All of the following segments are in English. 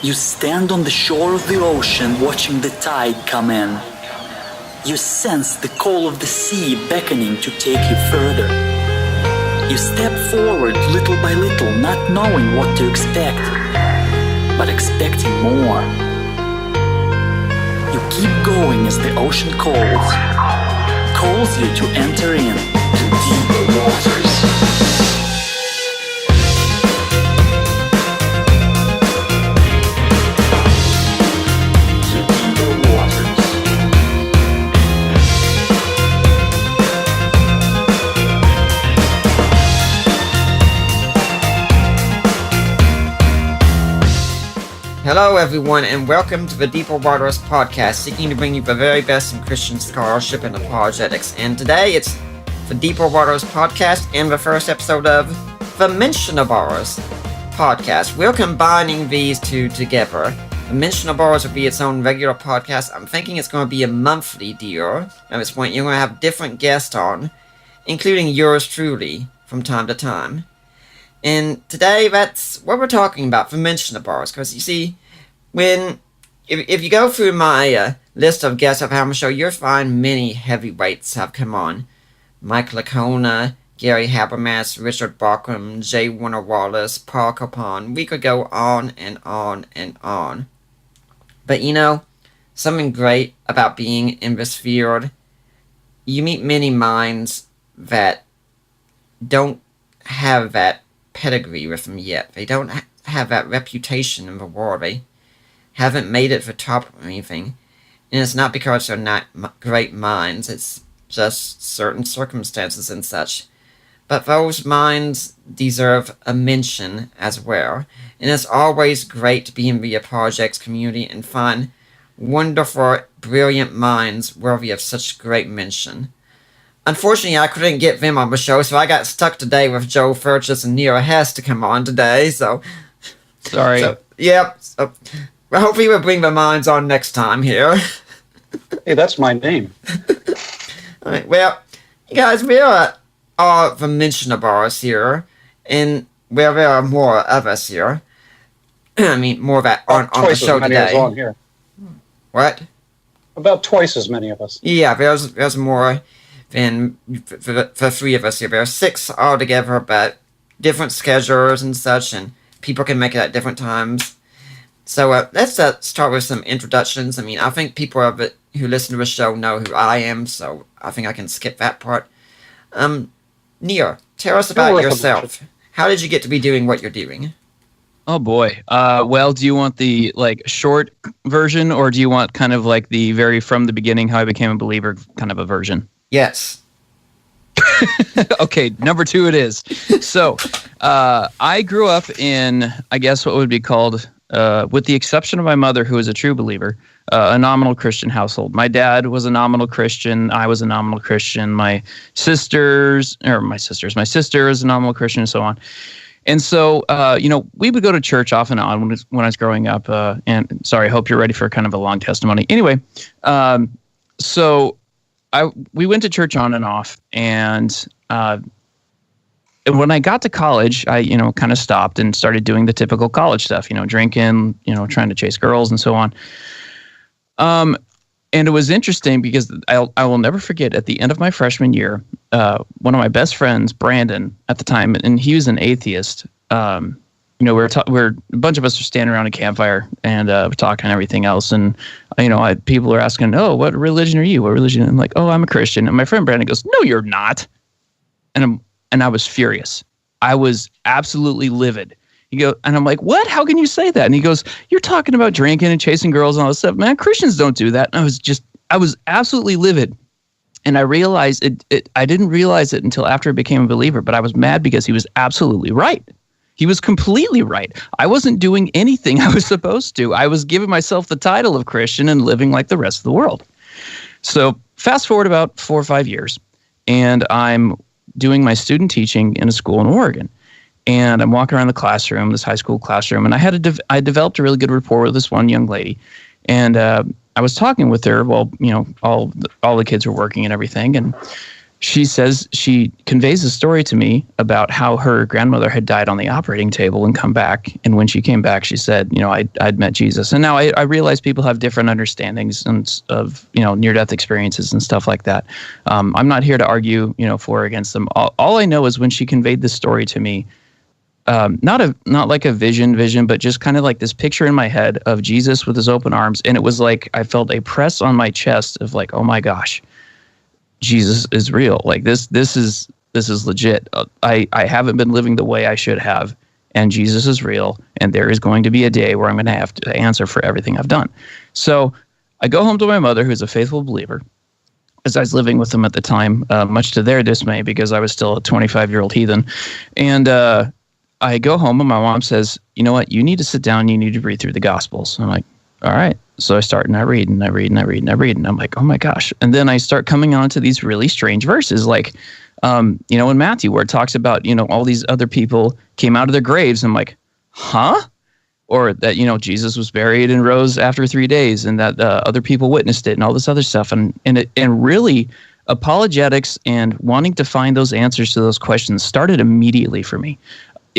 You stand on the shore of the ocean watching the tide come in. You sense the call of the sea beckoning to take you further. You step forward little by little, not knowing what to expect, but expecting more. You keep going as the ocean calls you to enter in to deeper waters. Hello everyone, and welcome to the Deeper Waters podcast, seeking to bring you the very best in Christian scholarship and apologetics. And today it's the Deeper Waters podcast and the first episode of the Mentionables podcast. We're combining these two together. The Mentionables will be its own regular podcast. I'm thinking it's going to be a monthly deal. At this point, you're going to have different guests on, including yours truly, from time to time. And today, that's what we're talking about for Mentionables, because you see, if you go through my list of guests I've had on the show, you'll find many heavyweights have come on. Mike Lacona, Gary Habermas, Richard Bauckham, J. Warner Wallace, Paul Capon. We could go on and on and on. But you know, something great about being in this field, you meet many minds that don't have that pedigree with them yet. They don't have that reputation in the world. They haven't made it to the top or anything. And it's not because they're not great minds. It's just certain circumstances and such. But those minds deserve a mention as well. And it's always great to be in the apologetics community and find wonderful, brilliant minds worthy of such great mention. Unfortunately, I couldn't get them on the show, so I got stuck today with Joe Furchess and Nero Hess to come on today, so... Sorry. So, hopefully we'll bring the minds on next time here. Hey, that's my name. Alright, well, you guys, we are all the Mentionables here, and well, there are more of us here. I mean, more that on the show today. today. On here. What? About twice as many of us. Yeah, there's more than for the three of us here. There are 6 altogether, but different schedules and such, and people can make it at different times. So let's start with some introductions. I mean, I think people who listen to the show know who I am, so I think I can skip that part. Neo, tell us about yourself. How did you get to be doing what you're doing? Oh boy. Well, do you want the short version, or do you want kind of like the very from the beginning how I became a believer kind of a version? Yes. Okay, number 2 it is. So, I grew up in, I guess what would be called, with the exception of my mother, who was a true believer, a nominal Christian household. My dad was a nominal Christian. I was a nominal Christian. My sister is a nominal Christian, and so on. And so, we would go to church off and on when I was growing up. And sorry, I hope you're ready for kind of a long testimony. Anyway, we went to church on and off, and when I got to college, I kind of stopped and started doing the typical college stuff, drinking, trying to chase girls and so on. And it was interesting because I will never forget at the end of my freshman year, one of my best friends, Brandon, at the time, and he was an atheist. We're a bunch of us are standing around a campfire and we're talking and everything else, and people are asking, "Oh, what religion are you? What religion?" I'm like, "Oh, I'm a Christian." And my friend Brandon goes, "No, you're not." And I was furious. I was absolutely livid. And I'm like, "What? How can you say that?" And he goes, "You're talking about drinking and chasing girls and all this stuff. Man, Christians don't do that." And I was absolutely livid. And I realized I didn't realize it until after I became a believer, but I was mad because he was absolutely right. He was completely right. I wasn't doing anything I was supposed to. I was giving myself the title of Christian and living like the rest of the world. So fast forward about 4 or 5 years, and I'm doing my student teaching in a school in Oregon. And I'm walking around the classroom, this high school classroom, and I developed a really good rapport with this one young lady. And I was talking with her while all the kids were working and everything, and she conveys a story to me about how her grandmother had died on the operating table and come back. And when she came back, she said, I'd met Jesus. And now I realize people have different understandings of, near-death experiences and stuff like that. I'm not here to argue, for or against them. All I know is when she conveyed this story to me, not like a vision, but just kind of like this picture in my head of Jesus with his open arms. And it was like I felt a press on my chest of like, oh my gosh, Jesus is real. Like this is legit. I haven't been living the way I should have, and Jesus is real. And there is going to be a day where I'm going to have to answer for everything I've done. So I go home to my mother, who's a faithful believer, as I was living with them at the time, much to their dismay, because I was still a 25-year-old heathen. And I go home, and my mom says, you know what? You need to sit down. You need to read through the Gospels. I'm like, all right. So I start and I read and I read and I read and I read. And I'm like, oh my gosh. And then I start coming on to these really strange verses, like, in Matthew, where it talks about, all these other people came out of their graves. I'm like, huh? Or that, Jesus was buried and rose after 3 days, and that other people witnessed it and all this other stuff. And really apologetics and wanting to find those answers to those questions started immediately for me.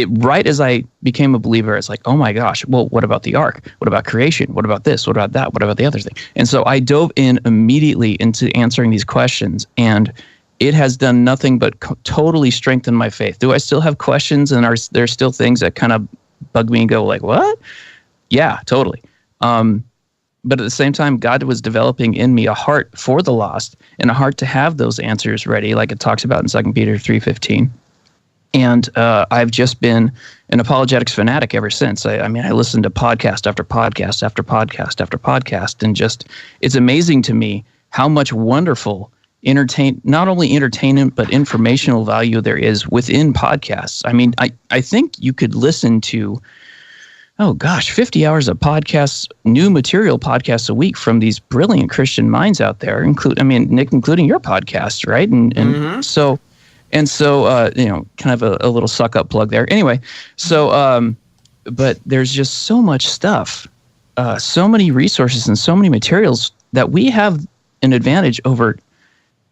Right as I became a believer, it's like, oh my gosh, well, what about the ark? What about creation? What about this? What about that? What about the other thing? And so I dove in immediately into answering these questions, and it has done nothing but totally strengthen my faith. Do I still have questions, and are there still things that kind of bug me and go like, what? Yeah, totally. But at the same time, God was developing in me a heart for the lost and a heart to have those answers ready, like it talks about in 2 Peter 3:15. And I've just been an apologetics fanatic ever since. I listen to podcast after podcast after podcast after podcast, and just it's amazing to me how much wonderful not only entertainment but informational value there is within podcasts. I mean, I think you could listen to 50 hours of podcasts, new material podcasts a week from these brilliant Christian minds out there, Nick, including your podcast, right? And so. And so, kind of a little suck up plug there. Anyway, so, but there's just so much stuff, so many resources and so many materials that we have an advantage over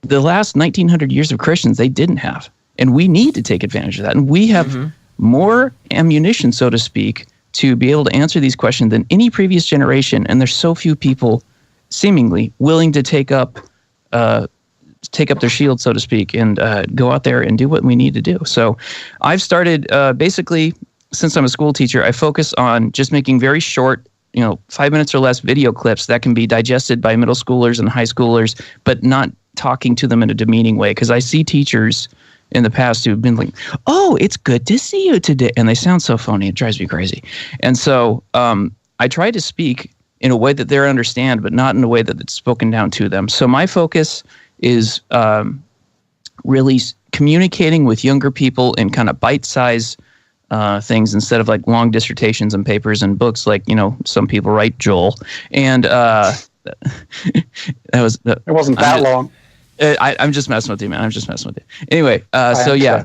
the last 1900 years of Christians they didn't have. And we need to take advantage of that. And we have more ammunition, so to speak, to be able to answer these questions than any previous generation. And there's so few people seemingly willing to take up their shield, so to speak, and go out there and do what we need to do. So I've started basically, since I'm a school teacher, I focus on just making very short, 5 minutes or less video clips that can be digested by middle schoolers and high schoolers, but not talking to them in a demeaning way. Because I see teachers in the past who've been like, oh, it's good to see you today. And they sound so phony. It drives me crazy. And so I try to speak in a way that they understand, but not in a way that it's spoken down to them. So my focus is really communicating with younger people in kind of bite-sized things instead of like long dissertations and papers and books like, some people write, Joel. And it wasn't that long. I'm just messing with you, man. I'm just messing with you. Anyway, so yeah,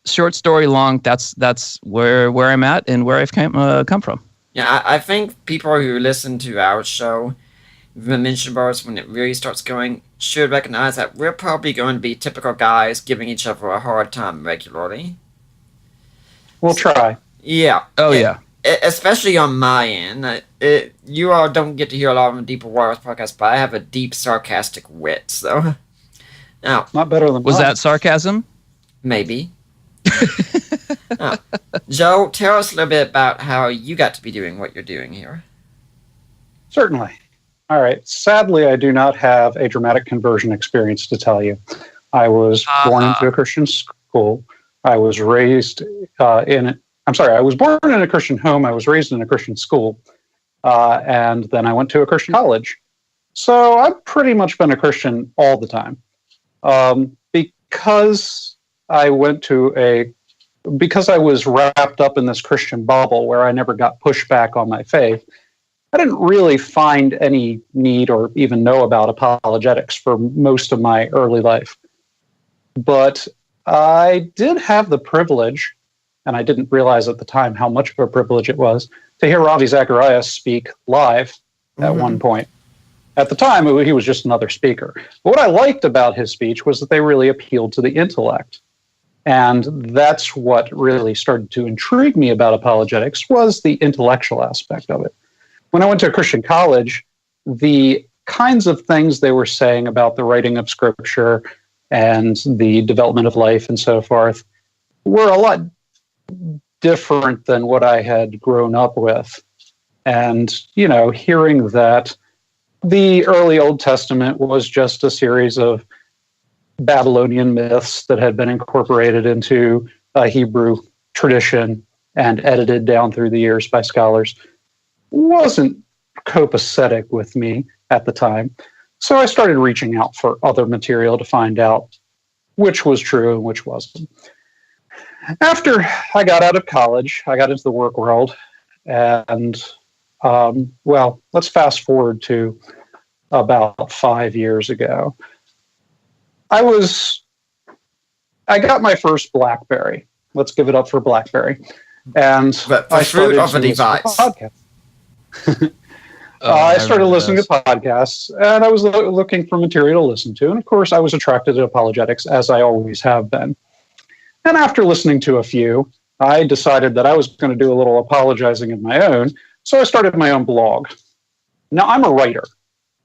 short story long, that's where I'm at and where I've come from. Yeah, I think people who listen to our show, the Mentionables, when it really starts going, should recognize that we're probably going to be typical guys giving each other a hard time regularly. We'll try. Yeah. Oh, yeah. Especially on my end. You all don't get to hear a lot of the Deeper Waters podcast, but I have a deep sarcastic wit, so. Now, not better than was mine. that sarcasm? Maybe. Now, Joe, tell us a little bit about how you got to be doing what you're doing here. Certainly. All right. Sadly, I do not have a dramatic conversion experience to tell you. I was born into a Christian school. I was raised I was born in a Christian home. I was raised in a Christian school. And then I went to a Christian college. So I've pretty much been a Christian all the time. Because I was wrapped up in this Christian bubble where I never got pushback on my faith, I didn't really find any need or even know about apologetics for most of my early life. But I did have the privilege, and I didn't realize at the time how much of a privilege it was, to hear Ravi Zacharias speak live at one point. At the time, he was just another speaker. But what I liked about his speech was that they really appealed to the intellect. And that's what really started to intrigue me about apologetics, was the intellectual aspect of it. When I went to a Christian college, the kinds of things they were saying about the writing of scripture and the development of life and so forth were a lot different than what I had grown up with. And, hearing that the early Old Testament was just a series of Babylonian myths that had been incorporated into a Hebrew tradition and edited down through the years by scholars wasn't copacetic with me at the time. So I started reaching out for other material to find out which was true and which wasn't. After I got out of college, I got into the work world, and let's fast forward to about 5 years ago. I got my first BlackBerry. Let's give it up for BlackBerry. And I started of a device. Podcast. I started listening to podcasts, and I was looking for material to listen to. And of course, I was attracted to apologetics, as I always have been. And after listening to a few, I decided that I was going to do a little apologizing of my own. So I started my own blog. Now, I'm a writer.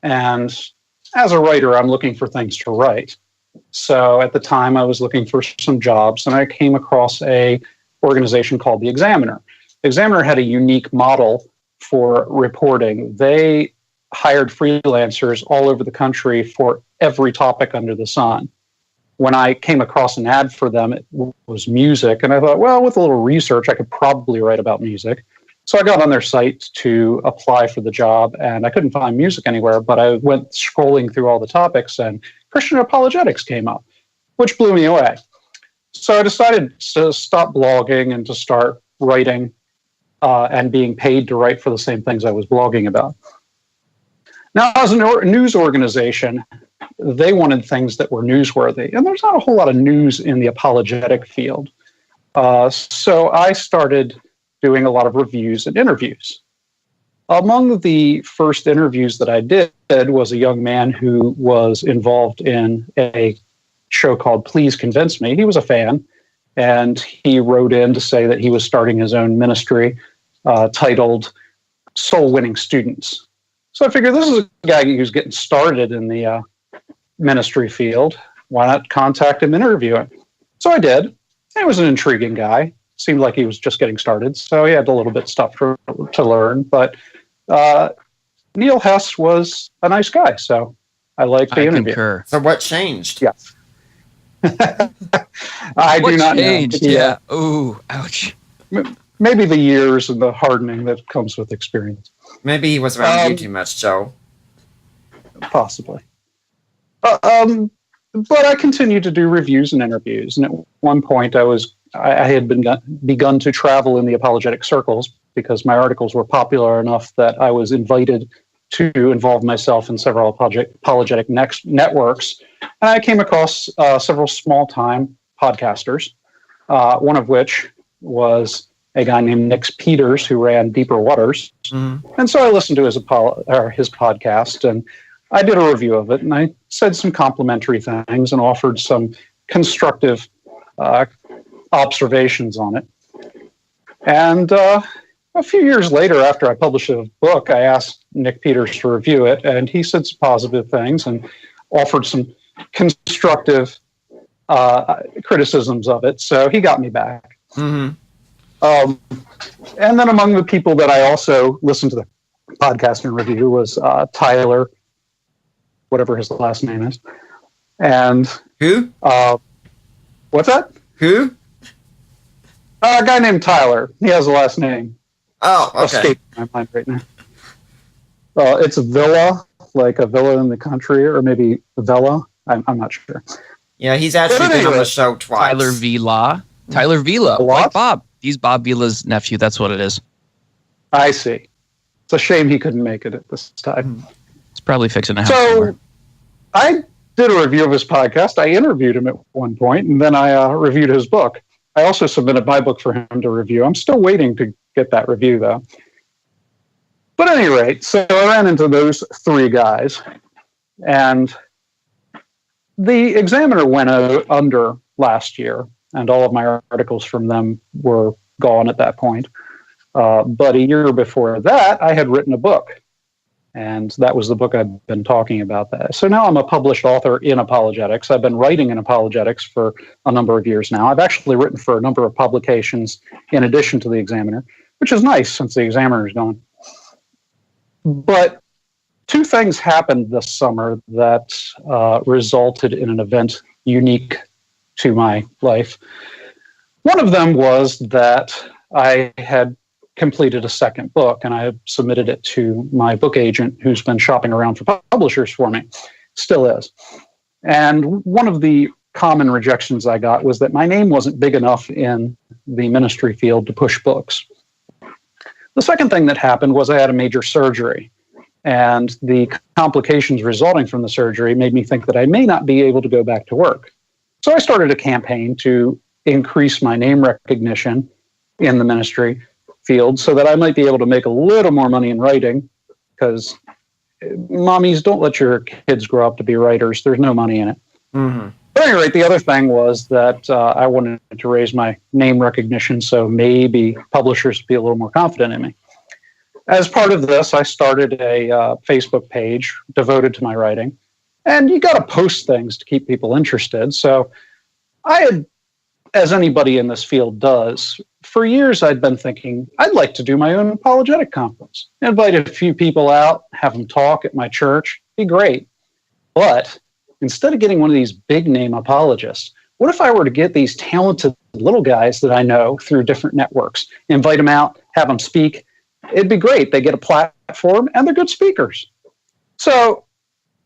And as a writer, I'm looking for things to write. So at the time, I was looking for some jobs, and I came across a organization called The Examiner. The Examiner had a unique model for reporting. They hired freelancers all over the country for every topic under the sun. When I came across an ad for them, it was music, and I thought, well, with a little research, I could probably write about music. So I got on their site to apply for the job, and I couldn't find music anywhere, but I went scrolling through all the topics, and Christian apologetics came up, which blew me away. So I decided to stop blogging and to start writing and being paid to write for the same things I was blogging about. Now, as a news organization, they wanted things that were newsworthy, and there's not a whole lot of news in the apologetic field. So I started doing a lot of reviews and interviews. Among the first interviews that I did was a young man who was involved in a show called Please Convince Me. He was a fan, and he wrote in to say that he was starting his own ministry titled Soul Winning Students. So I figured this is a guy who's getting started in the ministry field. Why not contact him and interview him? So I did. He was an intriguing guy. Seemed like he was just getting started, so he had a little bit of stuff to learn. But Neil Hess was a nice guy, so I liked the interview. Concur. So what changed? Yes. I do not changed? know. Yeah. Ooh, ouch. Maybe the years and the hardening that comes with experience. Maybe he was around you too much, Joe. Possibly. But I continued to do reviews and interviews, and at one point I had begun to travel in the apologetic circles because my articles were popular enough that I was invited to involve myself in several apologetic networks. And I came across several small-time podcasters, one of which was a guy named Nick Peters who ran Deeper Waters. Mm-hmm. And so I listened to his podcast, and I did a review of it, and I said some complimentary things and offered some constructive observations on it. And a few years later, after I published a book, I asked Nick Peters to review it, and he said some positive things and offered some constructive criticisms of it. So he got me back. Mm-hmm. And then among the people that I also listened to the podcast and review was Tyler, whatever his last name is. And who? What's that? Who? A guy named Tyler. He has a last name. Oh, okay. Escaping my mind right now. It's Villa, like a villa in the country, or maybe Villa. I'm not sure. Yeah, he's actually been on the show twice. Tyler Vila. Tyler Vila. Like Bob. He's Bob Vila's nephew. That's what it is. I see. It's a shame he couldn't make it at this time. He's probably fixing a house somewhere. I did a review of his podcast. I interviewed him at one point, and then I reviewed his book. I also submitted my book for him to review. I'm still waiting to get that review, though. But at any rate, so I ran into those three guys, and the Examiner went under last year, and all of my articles from them were gone at that point. But a year before that, I had written a book, and that was the book I've been talking about. That. So now I'm a published author in apologetics. I've been writing in apologetics for a number of years now. I've actually written for a number of publications in addition to the Examiner, which is nice since the Examiner is gone. But two things happened this summer that resulted in an event unique to my life. One of them was that I had completed a second book, and I had submitted it to my book agent, who's been shopping around for publishers for me, still is. And one of the common rejections I got was that my name wasn't big enough in the ministry field to push books. The second thing that happened was I had a major surgery, and the complications resulting from the surgery made me think that I may not be able to go back to work. So I started a campaign to increase my name recognition in the ministry field so that I might be able to make a little more money in writing, because mommies, don't let your kids grow up to be writers. There's no money in it. Mm-hmm. But at any rate, the other thing was that I wanted to raise my name recognition so maybe publishers would be a little more confident in me. As part of this, I started a Facebook page devoted to my writing. And you got to post things to keep people interested. So I had, as anybody in this field does, for years I'd been thinking, I'd like to do my own apologetic conference. Invite a few people out, have them talk at my church, be great. But instead of getting one of these big name apologists, what if I were to get these talented little guys that I know through different networks, invite them out, have them speak? It'd be great. They get a platform and they're good speakers. So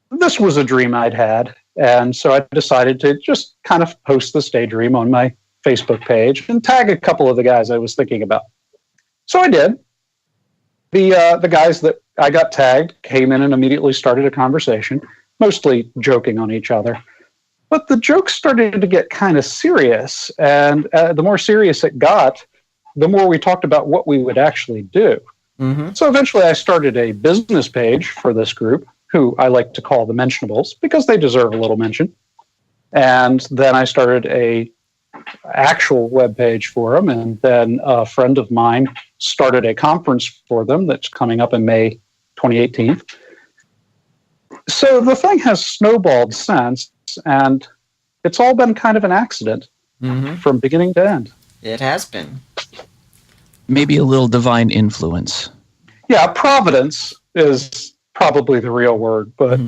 this was a dream I'd had. And so I decided to just kind of post this daydream on my Facebook page and tag a couple of the guys I was thinking about. So I did. The guys that I got tagged came in and immediately started a conversation, mostly joking on each other. But the jokes started to get kind of serious. And the more serious it got, the more we talked about what we would actually do. Mm-hmm. So eventually I started a business page for this group, who I like to call the Mentionables, because they deserve a little mention. And then I started a actual web page for them, and then a friend of mine started a conference for them that's coming up in May 2018. So the thing has snowballed since, and it's all been kind of an accident from beginning to end. It has been. Maybe a little divine influence. Yeah, providence is probably the real word, but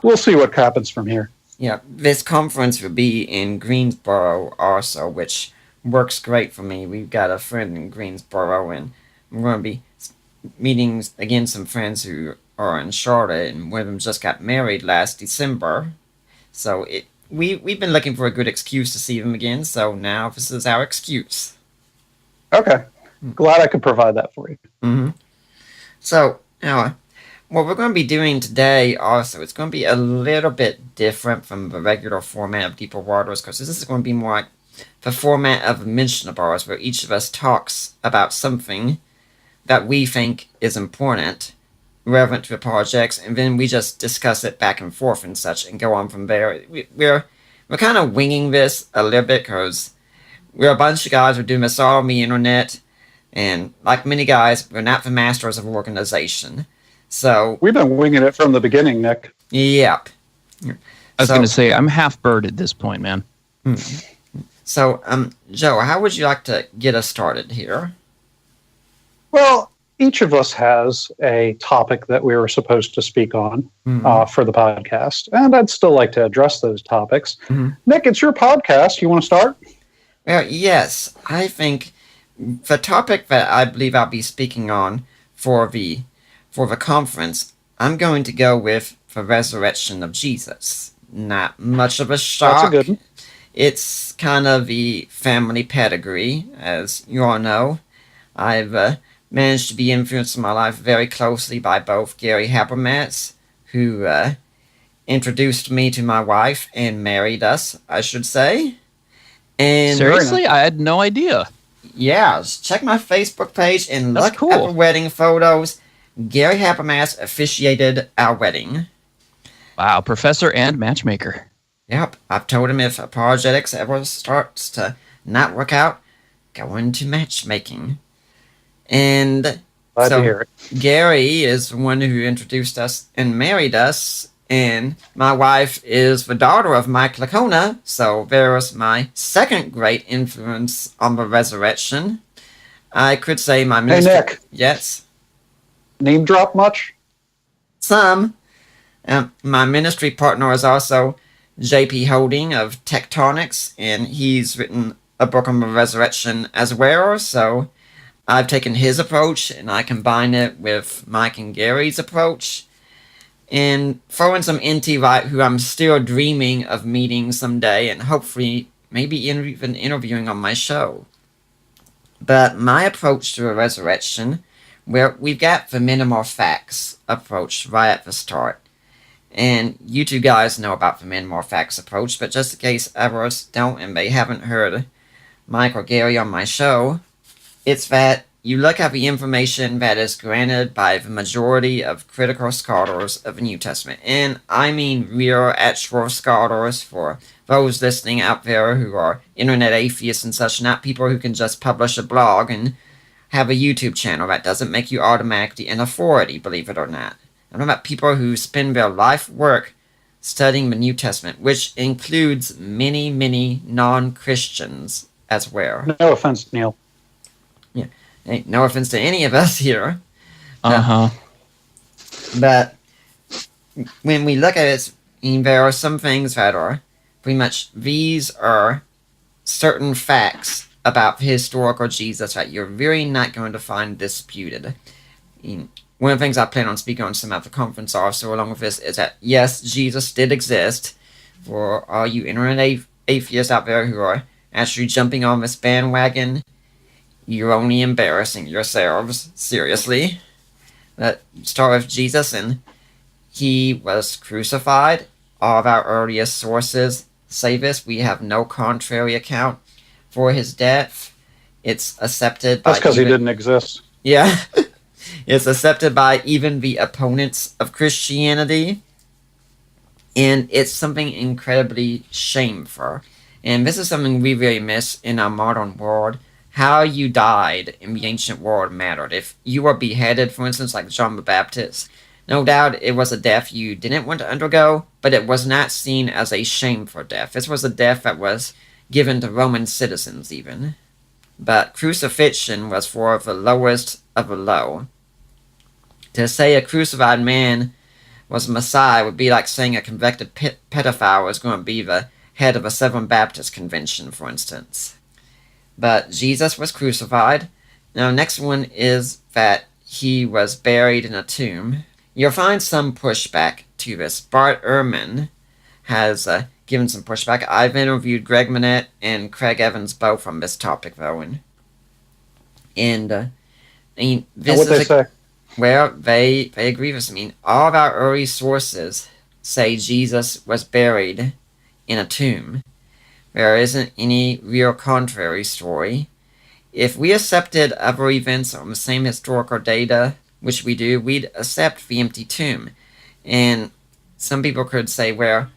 we'll see what happens from here. Yeah, this conference will be in Greensboro also, which works great for me. We've got a friend in Greensboro, and we're going to be meeting again some friends who are in Charlotte, and one of them just got married last December. So we've been looking for a good excuse to see them again, so now this is our excuse. Okay. Glad I could provide that for you. Mm-hmm. So, now, what we're going to be doing today also, it's going to be a little bit different from the regular format of Deeper Waters, because this is going to be more like the format of Mentionables, where each of us talks about something that we think is important, relevant to the projects, and then we just discuss it back and forth and such, and go on from there. We're kind of winging this a little bit, because we're a bunch of guys, we're doing this all on the internet, and like many guys, we're not the masters of organization. So we've been winging it from the beginning, Nick. Yep. I was going to say, I'm half bird at this point, man. So, Joe, how would you like to get us started here? Well, each of us has a topic that we were supposed to speak on for the podcast, and I'd still like to address those topics. Nick, it's your podcast. You want to start? Well, yes. I think the topic that I believe I'll be speaking on for the conference, I'm going to go with the resurrection of Jesus. Not much of a shock. That's a good one. It's kind of the family pedigree, as you all know. I've managed to be influenced in my life very closely by both Gary Habermas, who introduced me to my wife and married us, I should say. And seriously? I had no idea. Yeah, check my Facebook page and That's look cool. at the wedding photos. Gary Habermas officiated our wedding. Wow, professor and matchmaker. Yep, I've told him if apologetics ever starts to not work out, go into matchmaking. And Glad to so hear it. Gary is the one who introduced us and married us, and my wife is the daughter of Mike Lacona, so there's my second great influence on the resurrection. I could say my Hey, ministry... Nick, Yes, name drop much? some. My ministry partner is also J.P. Holding of Tectonics, and he's written a book on the resurrection as well, so I've taken his approach and I combine it with Mike and Gary's approach, and throw in some NT Wright, who I'm still dreaming of meeting someday and hopefully maybe even interviewing on my show. But my approach to a resurrection, where we've got the minimal facts approach right at the start. And you two guys know about the minimal facts approach, but just in case others don't and they haven't heard Mike or Gary on my show, it's that you look at the information that is granted by the majority of critical scholars of the New Testament. And I mean real, actual scholars, for those listening out there who are internet atheists and such, not people who can just publish a blog and have a YouTube channel. That doesn't make you automatically an authority, believe it or not. I'm talking about people who spend their life work studying the New Testament, which includes many, many non-Christians as well. No offense, Neil. Hey, no offense to any of us here. Uh-huh. But when we look at it, there are some things that are pretty much, these are certain facts about the historical Jesus that you're really not going to find disputed. One of the things I plan on speaking on some at the conference also along with this is that, yes, Jesus did exist. For all you internet atheists out there who are actually jumping on this bandwagon, you're only embarrassing yourselves, seriously. Let's start with Jesus, and he was crucified. All of our earliest sources say this. We have no contrary account for his death. It's accepted by... That's because he didn't exist. Yeah. It's accepted by even the opponents of Christianity. And it's something incredibly shameful. And this is something we really miss in our modern world. How you died in the ancient world mattered. If you were beheaded, for instance, like John the Baptist, no doubt it was a death you didn't want to undergo, but it was not seen as a shameful death. This was a death that was given to Roman citizens, even. But crucifixion was for the lowest of the low. To say a crucified man was a Messiah would be like saying a convicted pedophile was going to be the head of a Southern Baptist convention, for instance. But Jesus was crucified. Now, next one is that he was buried in a tomb. You'll find some pushback to this. Bart Ehrman has given some pushback. I've interviewed Greg Manette and Craig Evans both on this topic, though. And this what they say? Well, they agree with me. All of our early sources say Jesus was buried in a tomb. There isn't any real contrary story. If we accepted other events on the same historical data, which we do, we'd accept the empty tomb. And some people could say, well,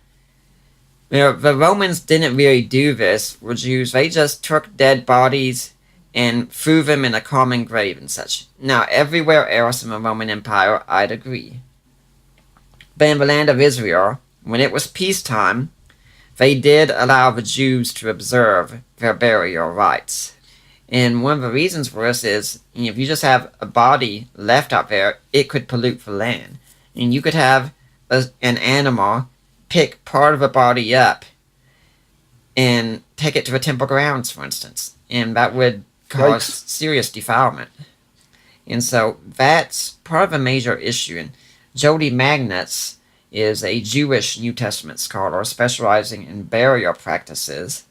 the Romans didn't really do this with Jews. They just took dead bodies and threw them in a common grave and such. Now, everywhere else in the Roman Empire, I'd agree. But in the land of Israel, when it was peacetime, they did allow the Jews to observe their burial rites. And one of the reasons for this is, if you just have a body left out there, it could pollute the land. And you could have an animal pick part of a body up and take it to the temple grounds, for instance. And that would cause serious defilement. And so that's part of a major issue. And Jody Magnetz is a Jewish New Testament scholar specializing in burial practices.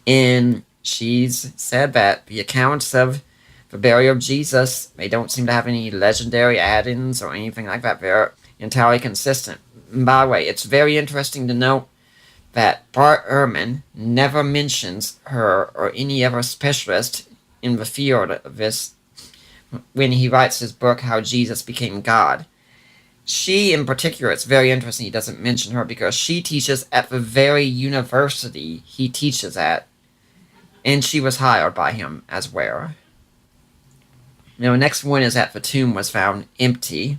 And she's said that the accounts of the burial of Jesus, they don't seem to have any legendary add-ins or anything like that. They're entirely consistent. And by the way, it's very interesting to note that Bart Ehrman never mentions her or any other specialist in the field of this when he writes his book, How Jesus Became God. She, in particular, it's very interesting he doesn't mention her because she teaches at the very university he teaches at, and she was hired by him as well. Now, the next one is that the tomb was found empty,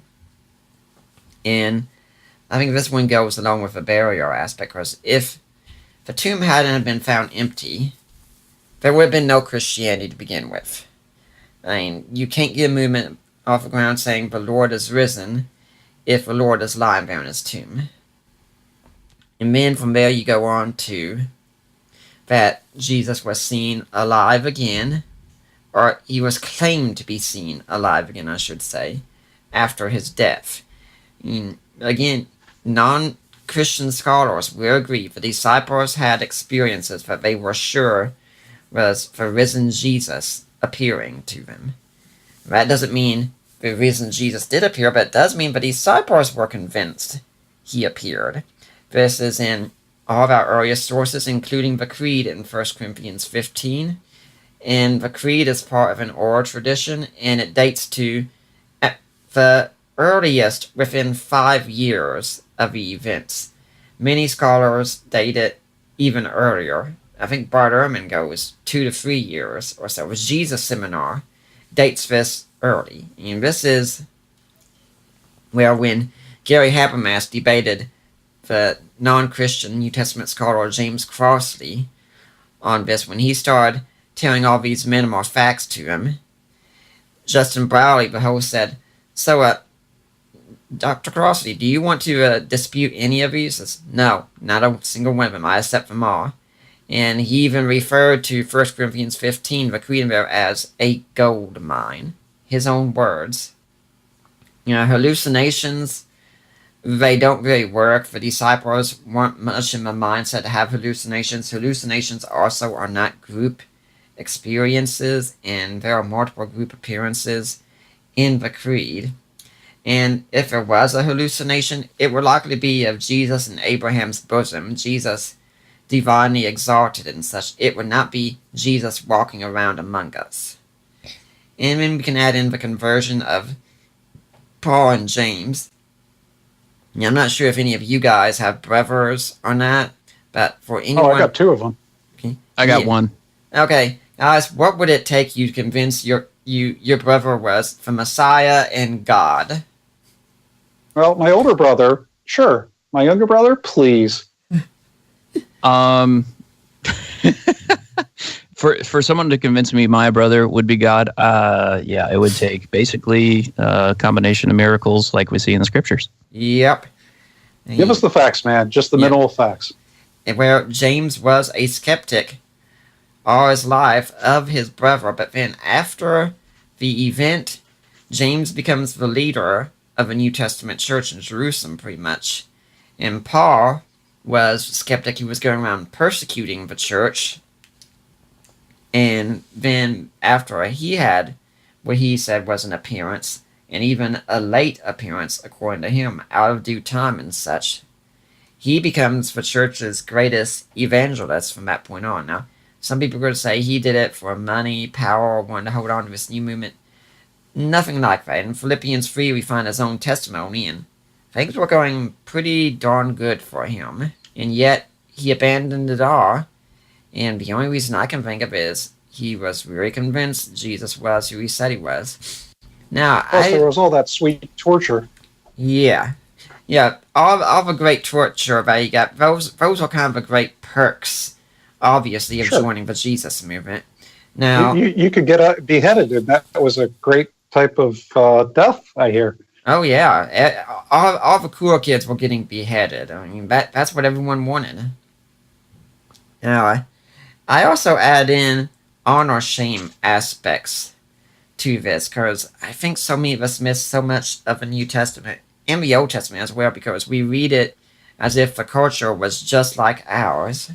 and I think this one goes along with the burial aspect, because if the tomb hadn't been found empty, there would have been no Christianity to begin with. I mean, you can't get a movement off the ground saying the Lord is risen if the Lord is lying there in his tomb. And then from there you go on to that Jesus was seen alive again, or he was claimed to be seen alive again, I should say, after his death. And again, non-Christian scholars will agree the disciples had experiences that they were sure was the risen Jesus appearing to them. That doesn't mean the risen Jesus did appear, but it does mean the disciples were convinced he appeared. This is in all of our earliest sources, including the Creed in 1 Corinthians 15. And the Creed is part of an oral tradition, and it dates to the earliest within 5 years of the events. Many scholars date it even earlier. I think Bart Ehrman goes 2 to 3 years or so. The Jesus Seminar dates this early. And this is where when Gary Habermas debated the non-Christian New Testament scholar James Crossley on this, when he started telling all these minimal facts to him, Justin Browley, the host, said, "So, Dr. Crossley, do you want to dispute any of these?" He says, "No, not a single one of them. I accept them all." And he even referred to 1 Corinthians 15, the Creed there, as a gold mine. His own words. Hallucinations, they don't really work. The disciples weren't much in the mindset to have hallucinations. Hallucinations also are not group experiences, and there are multiple group appearances in the Creed. And if there was a hallucination, it would likely be of Jesus in Abraham's bosom, Jesus divinely exalted and such. It would not be Jesus walking around among us. And then we can add in the conversion of Paul and James. Now, I'm not sure if any of you guys have brothers or not, but for anyone... Oh, I got 2 of them. Okay. I got one. Okay, guys, what would it take you to convince your brother was the Messiah and God? Well, my older brother, sure. My younger brother, please. For someone to convince me my brother would be God, yeah, it would take basically a combination of miracles like we see in the scriptures. Yep. Give us the facts, man. Just the minimal facts. Where James was a skeptic all his life of his brother, but then after the event, James becomes the leader of a New Testament church in Jerusalem, pretty much. And Paul was a skeptic. He was going around persecuting the church. And then after he had what he said was an appearance, and even a late appearance, according to him, out of due time and such, he becomes the church's greatest evangelist from that point on. Now, some people are going to say he did it for money, power, or wanted to hold on to this new movement. Nothing like that. In Philippians 3, we find his own testimony, and things were going pretty darn good for him. And yet, he abandoned it all. And the only reason I can think of is he was very convinced Jesus was who he said he was. Now, Plus, there was all that sweet torture. Yeah. Yeah, all the great torture that you got, those are kind of the great perks, obviously, of joining the Jesus movement. Now, you could get beheaded, and that was a great type of death, I hear. Oh, yeah. All the cool kids were getting beheaded. I mean, that's what everyone wanted. Now, I also add in honor-shame aspects to this, because I think so many of us miss so much of the New Testament, and the Old Testament as well, because we read it as if the culture was just like ours,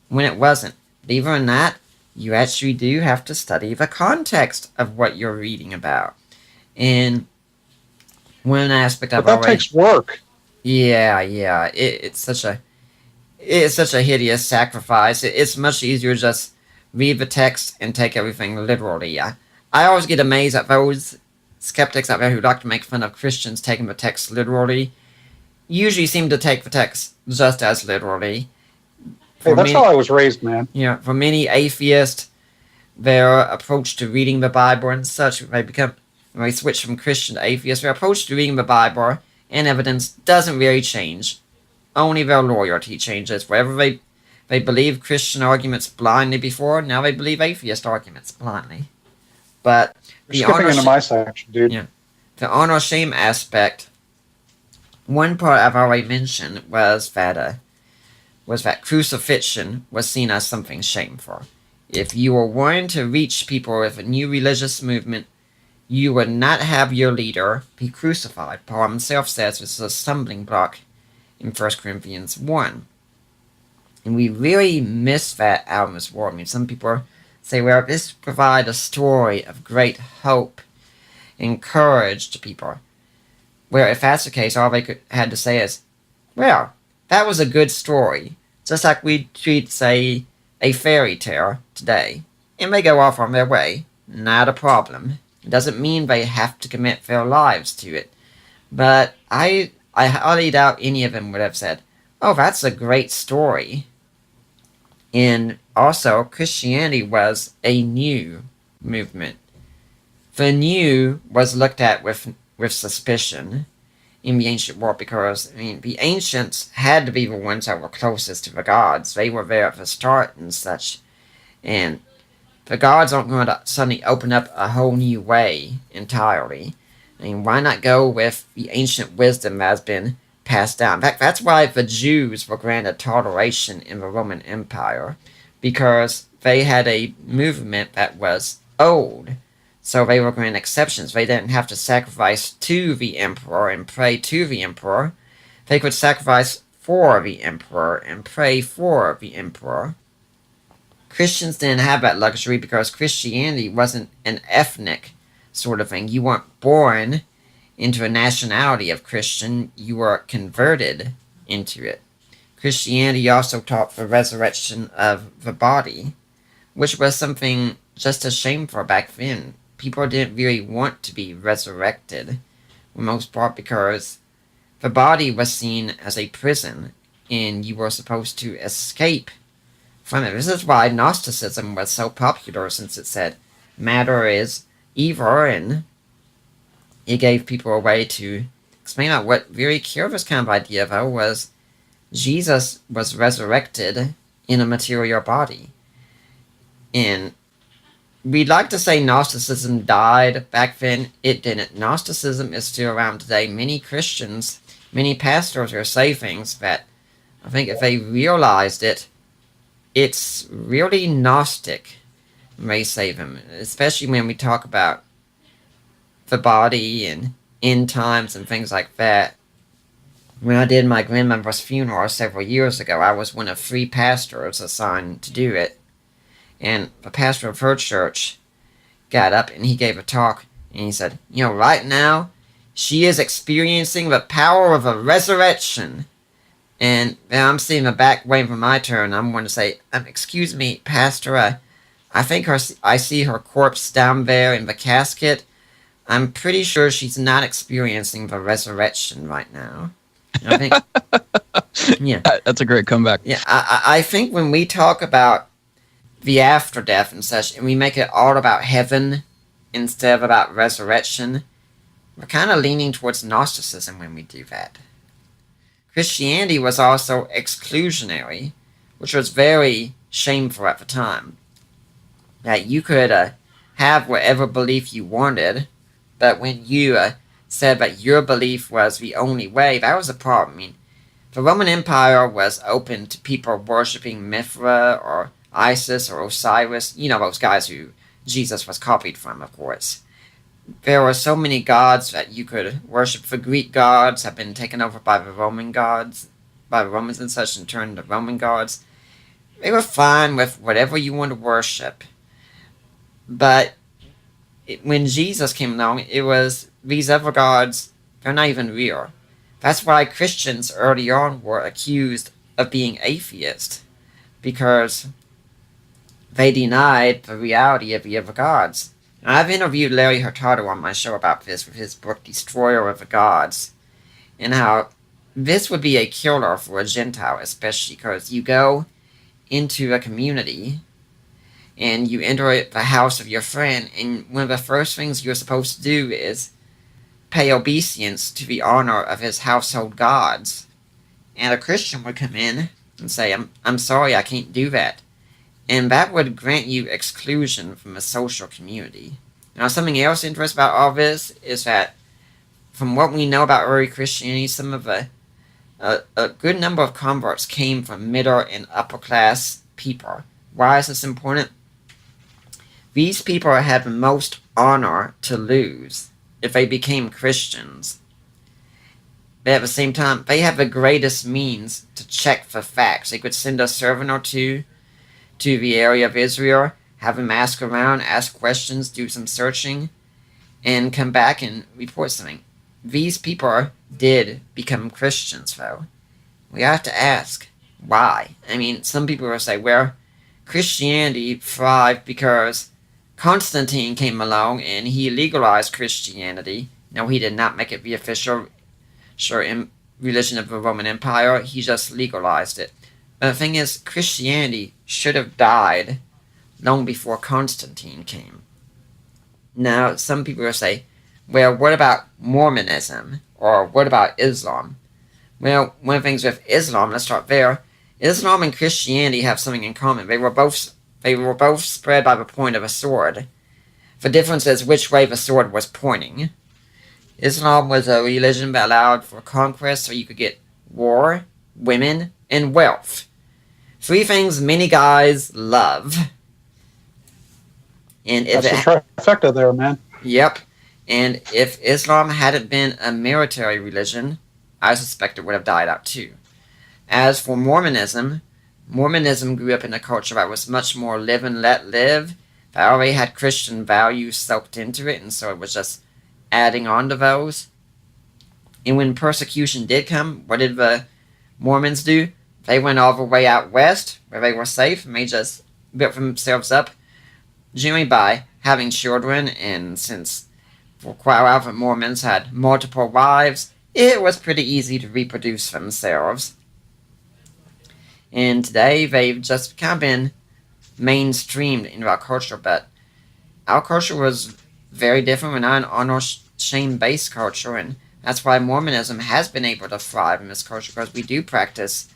when it wasn't. Believe it or not, you actually do have to study the context of what you're reading about. And one aspect I've already... But that takes work. Yeah. It's such a hideous sacrifice. It's much easier to just read the text and take everything literally. I always get amazed at those skeptics out there who like to make fun of Christians taking the text literally. Usually seem to take the text just as literally. Hey, that's how I was raised, man. Yeah, for many atheists, their approach to reading the Bible and such, when they switch from Christian to atheist, their approach to reading the Bible and evidence doesn't really change. Only their loyalty changes. Wherever they believe Christian arguments blindly before, now they believe atheist arguments blindly. But You're skipping into my section, dude. Yeah. The honor shame aspect, one part I've already mentioned was that crucifixion was seen as something shameful. If you were wanting to reach people with a new religious movement, you would not have your leader be crucified. Paul himself says this is a stumbling block in 1 Corinthians 1. And we really miss that out in this world. I mean, some people say, well, this provides a story of great hope and courage to people. Well, if that's the case, all they had to say is, well, that was a good story. Just like we treat, say, a fairy tale today. And they go off on their way. Not a problem. It doesn't mean they have to commit their lives to it. But I highly doubt any of them would have said, oh, that's a great story. And also, Christianity was a new movement. The new was looked at with suspicion in the ancient world because, I mean, the ancients had to be the ones that were closest to the gods. They were there at the start and such. And the gods aren't going to suddenly open up a whole new way entirely. I mean, why not go with the ancient wisdom that has been passed down? In fact, that's why the Jews were granted toleration in the Roman Empire, because they had a movement that was old. So they were granted exceptions. They didn't have to sacrifice to the emperor and pray to the emperor. They could sacrifice for the emperor and pray for the emperor. Christians didn't have that luxury because Christianity wasn't an ethnic sort of thing. You weren't born into a nationality of Christian. You were converted into it. Christianity also taught the resurrection of the body, which was something just as shameful back then. People didn't really want to be resurrected, for the most part, because the body was seen as a prison, and you were supposed to escape from it. This is why Gnosticism was so popular, since it said matter is evil, and it gave people a way to explain out what really cured this kind of idea, though, was Jesus was resurrected in a material body. And we'd like to say Gnosticism died back then. It didn't. Gnosticism is still around today. Many Christians, many pastors will say things that I think if they realized it, it's really Gnostic, may say them, especially when we talk about the body and end times and things like that. When I did my grandmother's funeral several years ago, I was one of 3 pastors assigned to do it. And the pastor of her church got up and he gave a talk, and he said, you know, right now, she is experiencing the power of a resurrection. And I'm sitting in the back waiting for my turn. I'm going to say, excuse me, Pastor, I think I see her corpse down there in the casket. I'm pretty sure she's not experiencing the resurrection right now. And I think, yeah. That's a great comeback. Yeah, I think when we talk about the after death and such, and we make it all about heaven instead of about resurrection, we're kind of leaning towards Gnosticism when we do that. Christianity was also exclusionary, which was very shameful at the time. That you could have whatever belief you wanted, but when you said that your belief was the only way, that was a problem. I mean, the Roman Empire was open to people worshipping Mithra or Isis or Osiris, you know, those guys who Jesus was copied from, of course. There were so many gods that you could worship. The Greek gods have been taken over by the Roman gods, by the Romans and such, and turned to Roman gods. They were fine with whatever you want to worship. But when Jesus came along, it was these other gods, they're not even real. That's why Christians early on were accused of being atheist, because they denied the reality of the other gods. I've interviewed Larry Hurtado on my show about this with his book Destroyer of the Gods, and how this would be a killer for a Gentile, especially because you go into a community and you enter the house of your friend, and one of the first things you're supposed to do is pay obeisance to the honor of his household gods. And a Christian would come in and say, I'm sorry, I can't do that. And that would grant you exclusion from the social community. Now, something else interesting about all this is that from what we know about early Christianity, some of a good number of converts came from middle and upper class people. Why is this important? These people had the most honor to lose if they became Christians. But at the same time, they have the greatest means to check for facts. They could send a servant or two to the area of Israel, have them ask around, ask questions, do some searching, and come back and report something. These people did become Christians, though. We have to ask, why? I mean, some people will say, well, Christianity thrived because Constantine came along and he legalized Christianity. No, he did not make it the official religion of the Roman Empire. He just legalized it. But the thing is, Christianity should have died long before Constantine came. Now, some people will say, well, what about Mormonism? Or what about Islam? Well, one of the things with Islam, let's start there. Islam and Christianity have something in common. They were both spread by the point of a sword. The difference is which way the sword was pointing. Islam was a religion that allowed for conquest so you could get war, women, and wealth. 3 things many guys love. And if that's the trifecta there, man. Yep. And if Islam hadn't been a military religion, I suspect it would have died out too. As for Mormonism, Mormonism grew up in a culture that was much more live and let live, that already had Christian values soaked into it, and so it was just adding on to those. And when persecution did come, what did the Mormons do? They went all the way out west, where they were safe, and they just built themselves up, generally by having children, and since for quite a while the Mormons had multiple wives, it was pretty easy to reproduce themselves. And today they've just kind of been mainstreamed into our culture, but our culture was very different. We're not an honor shame-based culture, and that's why Mormonism has been able to thrive in this culture, because we do practice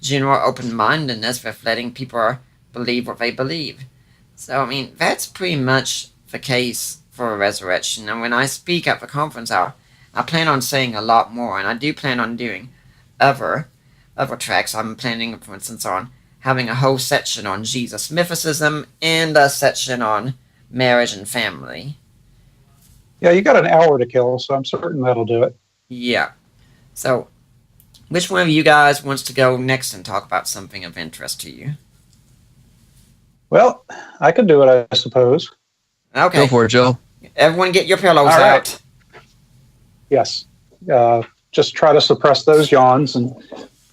general open-mindedness with letting people believe what they believe. So, I mean, that's pretty much the case for a resurrection. And when I speak at the conference, I plan on saying a lot more, and I do plan on doing other tracks. I'm planning, for instance, on having a whole section on Jesus mythicism and a section on marriage and family. Yeah, you got an hour to kill, so I'm certain that'll do it. Yeah. So, which one of you guys wants to go next and talk about something of interest to you? Well, I could do it, I suppose. Okay. Go for it, Joe. Everyone get your pillows All right. out. Yes. Just try to suppress those yawns, and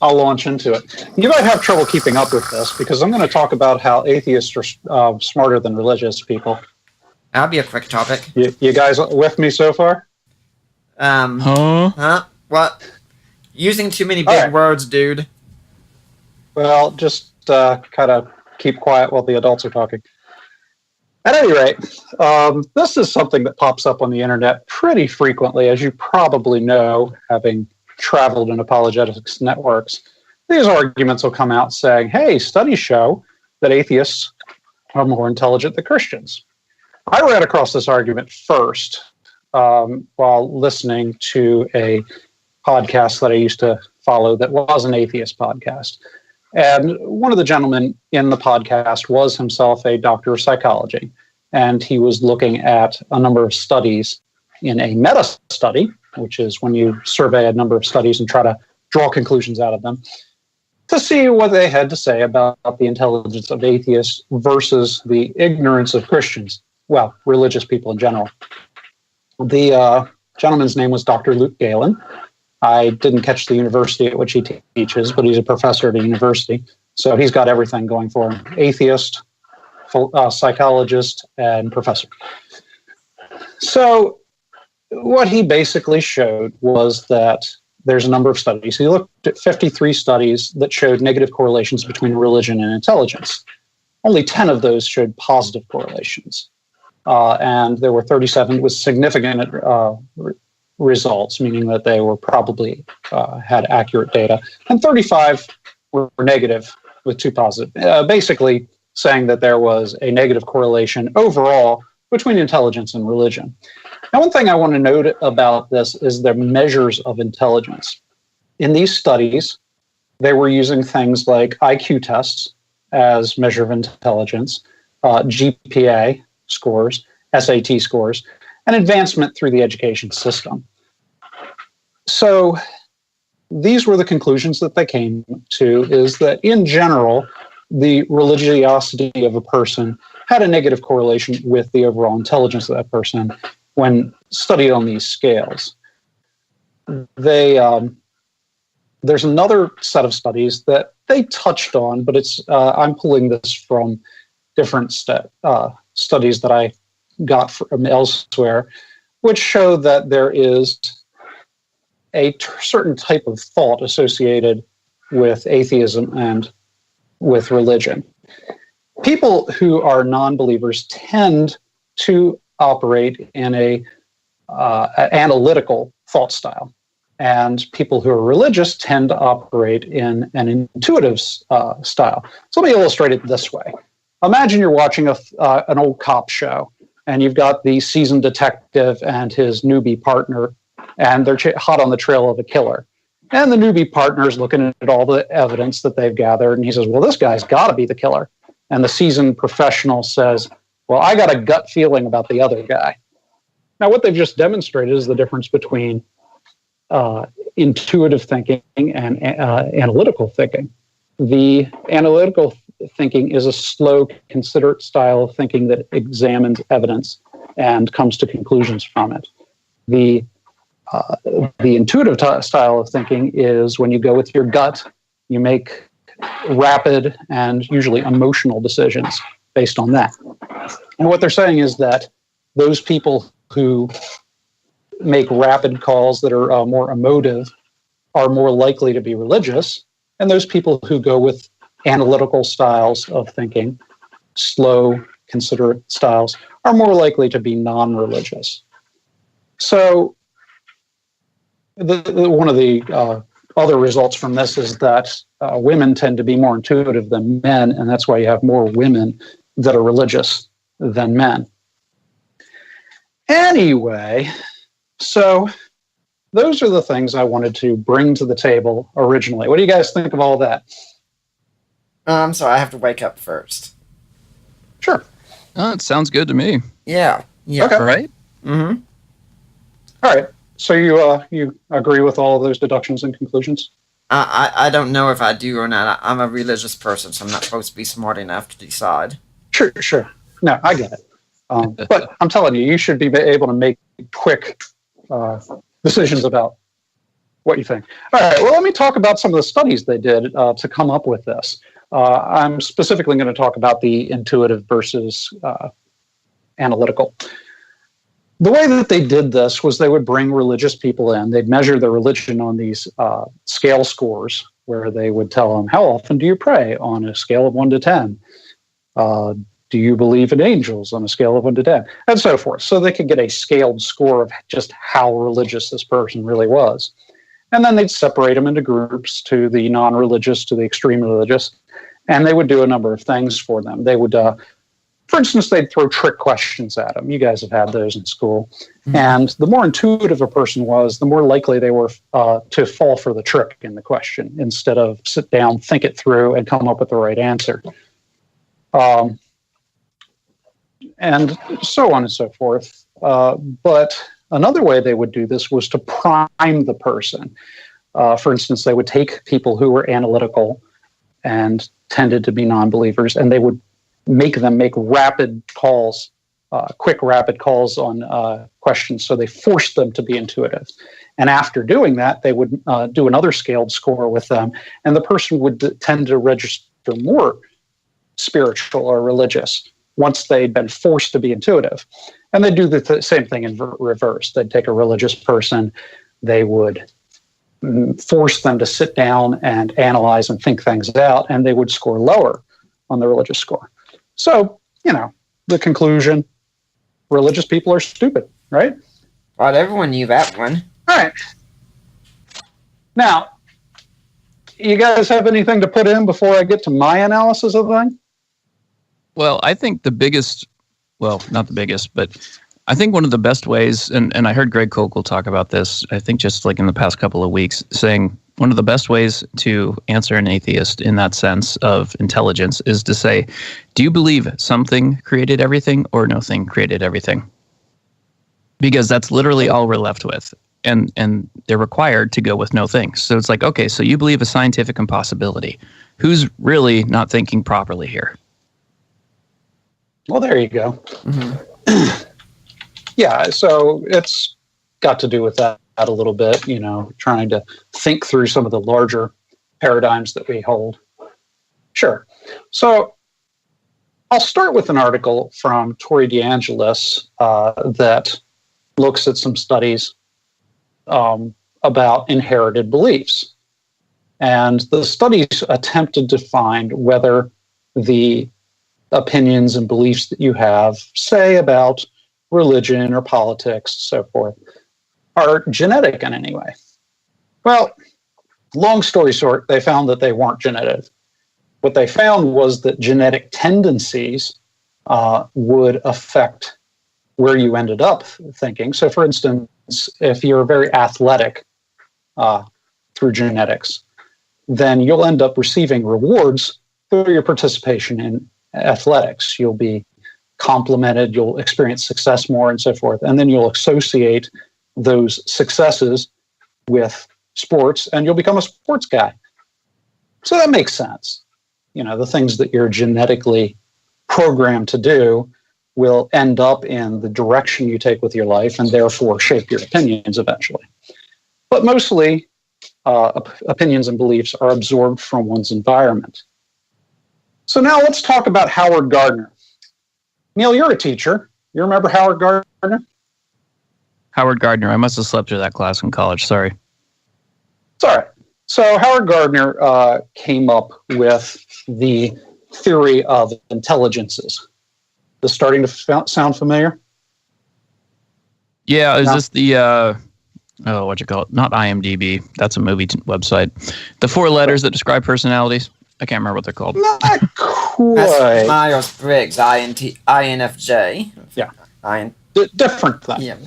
I'll launch into it. You might have trouble keeping up with this, because I'm going to talk about how atheists are smarter than religious people. That'll be a quick topic. You guys with me so far? Huh? What? Using too many big words, dude. Well, just kind of keep quiet while the adults are talking. At any rate, this is something that pops up on the internet pretty frequently, as you probably know, having traveled in apologetics networks. These arguments will come out saying, hey, studies show that atheists are more intelligent than Christians. I ran across this argument first while listening to a podcast that I used to follow that was an atheist podcast. And one of the gentlemen in the podcast was himself a doctor of psychology. And he was looking at a number of studies in a meta-study, which is when you survey a number of studies and try to draw conclusions out of them, to see what they had to say about the intelligence of atheists versus the ignorance of Christians. Well, religious people in general. The gentleman's name was Dr. Luke Galen. I didn't catch the university at which he teaches, but he's a professor at a university. So he's got everything going for him. Atheist, psychologist, and professor. So what he basically showed was that there's a number of studies. He looked at 53 studies that showed negative correlations between religion and intelligence. Only 10 of those showed positive correlations. And there were 37 with significant results, meaning that they were probably had accurate data, and 35 were negative with 2 positive, basically saying that there was a negative correlation overall between intelligence and religion. Now, one thing I want to note about this is the measures of intelligence. In these studies, they were using things like IQ tests as measure of intelligence, GPA scores, SAT scores, and advancement through the education system. So these were the conclusions that they came to, is that in general, the religiosity of a person had a negative correlation with the overall intelligence of that person when studied on these scales. There's another set of studies that they touched on, but I'm pulling this from different studies that I got from elsewhere, which show that there is a certain type of thought associated with atheism and with religion. People who are non-believers tend to operate in an analytical thought style, and people who are religious tend to operate in an intuitive style. So let me illustrate it this way. Imagine you're watching an old cop show, and you've got the seasoned detective and his newbie partner, and they're hot on the trail of a killer. And the newbie partner's looking at all the evidence that they've gathered, and he says, well, this guy's got to be the killer. And the seasoned professional says, well, I got a gut feeling about the other guy. Now, what they've just demonstrated is the difference between intuitive thinking and analytical thinking. The analytical thinking is a slow, considerate style of thinking that examines evidence and comes to conclusions from it. The intuitive style of thinking is when you go with your gut, you make rapid and usually emotional decisions based on that. And what they're saying is that those people who make rapid calls that are more emotive are more likely to be religious, and those people who go with analytical styles of thinking, slow, considerate styles, are more likely to be non-religious. So one of the other results from this is that women tend to be more intuitive than men, and that's why you have more women that are religious than men. Anyway, so those are the things I wanted to bring to the table originally. What do you guys think of all that? I'm sorry, I have to wake up first. Sure. Oh, it sounds good to me. Yeah. Okay. Right? Mm-hmm. All right. So you agree with all of those deductions and conclusions? I don't know if I do or not. I'm a religious person, so I'm not supposed to be smart enough to decide. Sure. No, I get it. But I'm telling you, you should be able to make quick decisions about what you think. All right, well, let me talk about some of the studies they did to come up with this. I'm specifically going to talk about the intuitive versus analytical. The way that they did this was they would bring religious people in. They'd measure their religion on these scale scores, where they would tell them, how often do you pray on a scale of 1 to 10? Do you believe in angels on a scale of 1 to 10? And so forth. So they could get a scaled score of just how religious this person really was. And then they'd separate them into groups, to the non-religious, to the extreme religious, and they would do a number of things for them. They would, for instance, they'd throw trick questions at them. You guys have had those in school. Mm-hmm. And the more intuitive a person was, the more likely they were to fall for the trick in the question, instead of sit down, think it through, and come up with the right answer. And so on and so forth. But another way they would do this was to prime the person. For instance, they would take people who were analytical and tended to be non-believers, and they would make them make rapid calls, quick rapid calls on questions. So they forced them to be intuitive. And after doing that, they would do another scaled score with them, and the person would tend to register more spiritual or religious. once they'd been forced to be intuitive. And they'd do the same thing in reverse. They'd take a religious person, they would force them to sit down and analyze and think things out, and they would score lower on the religious score. So, the conclusion, religious people are stupid, right? Well, everyone knew that one. All right. Now, you guys have anything to put in before I get to my analysis of the thing? Well, I think the biggest, well, not the biggest, but I think one of the best ways, and I heard Greg Kokel talk about this, I think just like in the past couple of weeks, saying one of the best ways to answer an atheist in that sense of intelligence is to say, do you believe something created everything or nothing created everything? Because that's literally all we're left with. And they're required to go with no things. So it's like, okay, so you believe a scientific impossibility. Who's really not thinking properly here? Well, there you go. Mm-hmm. Yeah, so it's got to do with that a little bit, trying to think through some of the larger paradigms that we hold. Sure. So I'll start with an article from Tori DeAngelis that looks at some studies about inherited beliefs. And the studies attempted to find whether the opinions and beliefs that you have, say about religion or politics, so forth, are genetic in any way. Well, long story short, they found that they weren't genetic. What they found was that genetic tendencies would affect where you ended up thinking. So, for instance, if you're very athletic through genetics, then you'll end up receiving rewards through your participation in athletics. You'll be complimented, you'll experience success more, and so forth. And then you'll associate those successes with sports, and you'll become a sports guy. So that makes sense. The things that you're genetically programmed to do will end up in the direction you take with your life and therefore shape your opinions eventually. But mostly, opinions and beliefs are absorbed from one's environment. So now let's talk about Howard Gardner. Neil, you're a teacher. You remember Howard Gardner? Howard Gardner. I must have slept through that class in college. Sorry. It's all right. So Howard Gardner came up with the theory of intelligences. This starting to sound familiar? Yeah, is this the, what you call it? Not IMDb. That's a movie website. The 4 letters that describe personalities. I can't remember what they're called. Not quite. That's Myers-Briggs, INFJ. Yeah. Different thing. Yeah.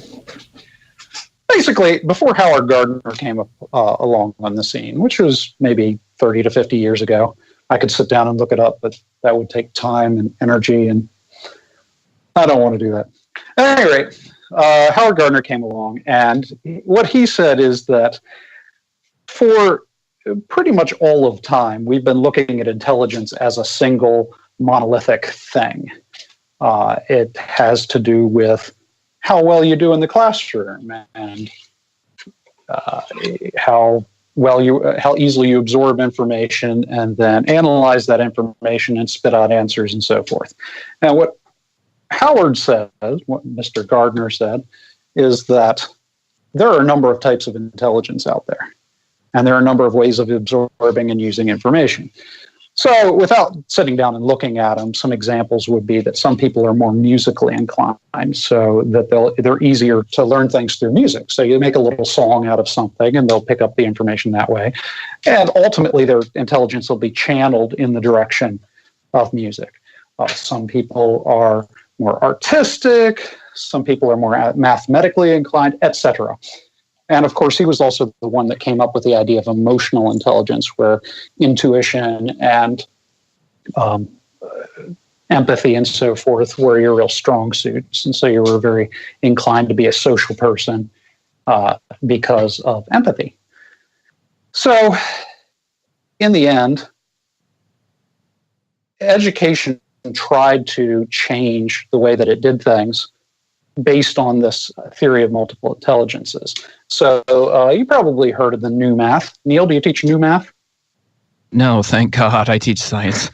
Basically, before Howard Gardner came along on the scene, which was maybe 30 to 50 years ago, I could sit down and look it up, but that would take time and energy, and I don't want to do that. At any rate, Howard Gardner came along, and what he said is that for pretty much all of time, we've been looking at intelligence as a single monolithic thing. It has to do with how well you do in the classroom and how easily you absorb information and then analyze that information and spit out answers and so forth. Now, what Howard says, what Mr. Gardner said, is that there are a number of types of intelligence out there, and there are a number of ways of absorbing and using information. So without sitting down and looking at them, some examples would be that some people are more musically inclined, so that they're easier to learn things through music. So you make a little song out of something, and they'll pick up the information that way. And ultimately, their intelligence will be channeled in the direction of music. Some people are more artistic, some people are more mathematically inclined, etc. And of course, he was also the one that came up with the idea of emotional intelligence, where intuition and empathy and so forth were your real strong suits. And so you were very inclined to be a social person because of empathy. So in the end, education tried to change the way that it did things based on this theory of multiple intelligences. So you probably heard of the new math. Neil, do you teach new math? No, thank God. I teach science.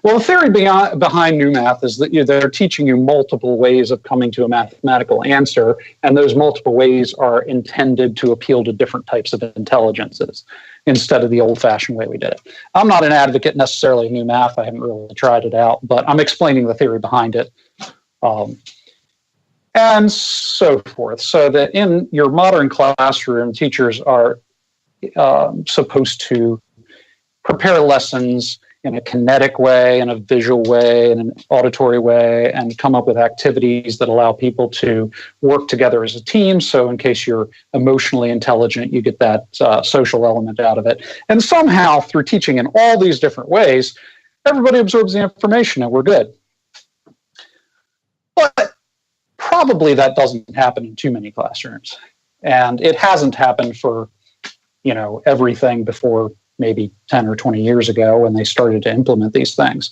Well, the theory behind new math is that they're teaching you multiple ways of coming to a mathematical answer, and those multiple ways are intended to appeal to different types of intelligences instead of the old-fashioned way we did it. I'm not an advocate necessarily of new math. I haven't really tried it out, but I'm explaining the theory behind it. And so forth. So that in your modern classroom, teachers are supposed to prepare lessons in a kinetic way, in a visual way, in an auditory way, and come up with activities that allow people to work together as a team. So in case you're emotionally intelligent, you get that social element out of it. And somehow, through teaching in all these different ways, everybody absorbs the information and we're good. But probably that doesn't happen in too many classrooms. And it hasn't happened for, everything before maybe 10 or 20 years ago when they started to implement these things.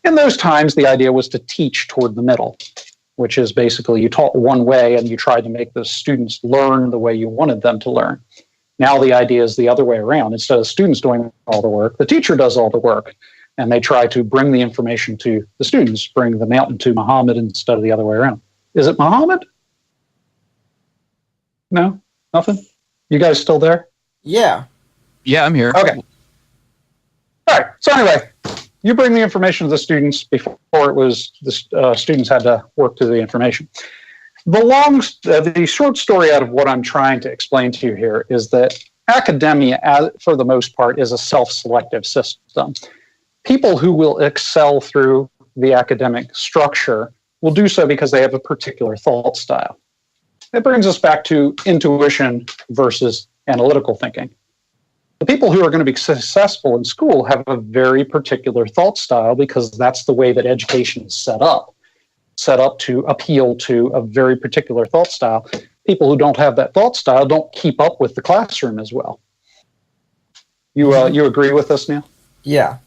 In those times, the idea was to teach toward the middle, which is basically you taught one way and you tried to make the students learn the way you wanted them to learn. Now the idea is the other way around. Instead of students doing all the work, the teacher does all the work. And they try to bring the information to the students, bring the mountain to Muhammad instead of the other way around. Is it Muhammad? No? Nothing? You guys still there? Yeah. Yeah, I'm here. Okay. All right. So anyway, you bring the information to the students before it was the students had to work through the information. The short story out of what I'm trying to explain to you here is that academia, for the most part, is a self-selective system. People who will excel through the academic structure will do so because they have a particular thought style. It brings us back to intuition versus analytical thinking. The people who are going to be successful in school have a very particular thought style because that's the way that education is set up to appeal to a very particular thought style. People who don't have that thought style don't keep up with the classroom as well. You agree with this, Neil? Yeah.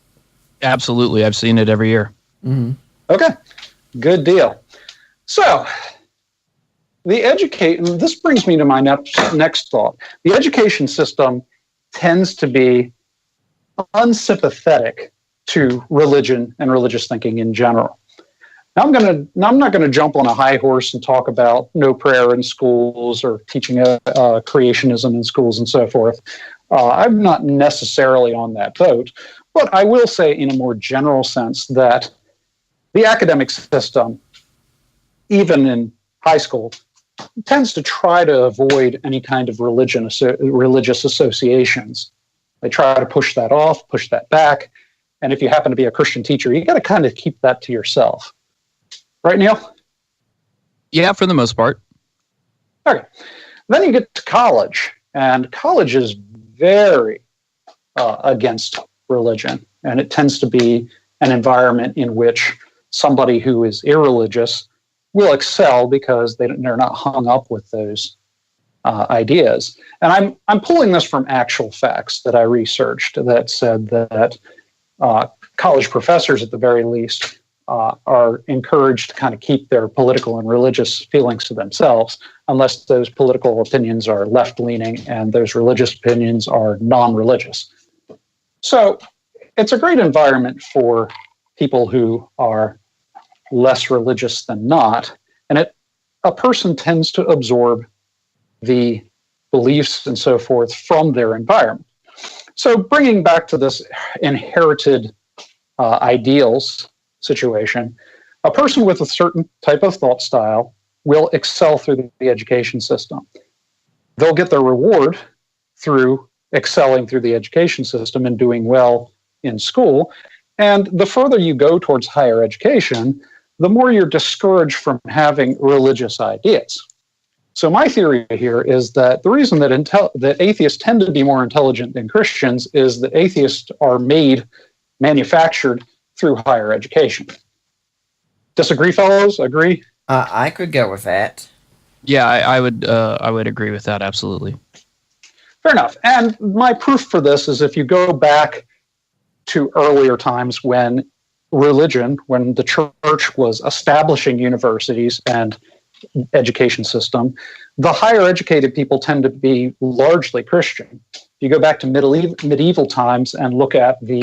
Absolutely. I've seen it every year. Mm-hmm. Okay, good deal. So, this brings me to my next thought. The education system tends to be unsympathetic to religion and religious thinking in general. Now, I'm not going to jump on a high horse and talk about no prayer in schools or teaching creationism in schools and so forth. I'm not necessarily on that boat, but I will say in a more general sense that the academic system, even in high school, tends to try to avoid any kind of religious associations. They try to push that off, push that back. And if you happen to be a Christian teacher, you got to kind of keep that to yourself. Right, Neil? Yeah, for the most part. Okay. Then you get to college, and college is very against religion. And it tends to be an environment in which somebody who is irreligious will excel because they're not hung up with those ideas. And I'm pulling this from actual facts that I researched that said that college professors, at the very least, are encouraged to kind of keep their political and religious feelings to themselves, unless those political opinions are left-leaning and those religious opinions are non-religious. So it's a great environment for people who are less religious than not, and a person tends to absorb the beliefs and so forth from their environment. So bringing back to this inherited ideals situation, a person with a certain type of thought style will excel through the education system. They'll get their reward through excelling through the education system and doing well in school. And the further you go towards higher education, the more you're discouraged from having religious ideas. So my theory here is that the reason that atheists tend to be more intelligent than Christians is that atheists are manufactured through higher education. Disagree, fellows? Agree? I could go with that. Yeah, I would agree with that, absolutely. Fair enough. And my proof for this is if you go back to earlier times when the church was establishing universities and education system, the higher educated people tend to be largely Christian. You go back to medieval times and look at the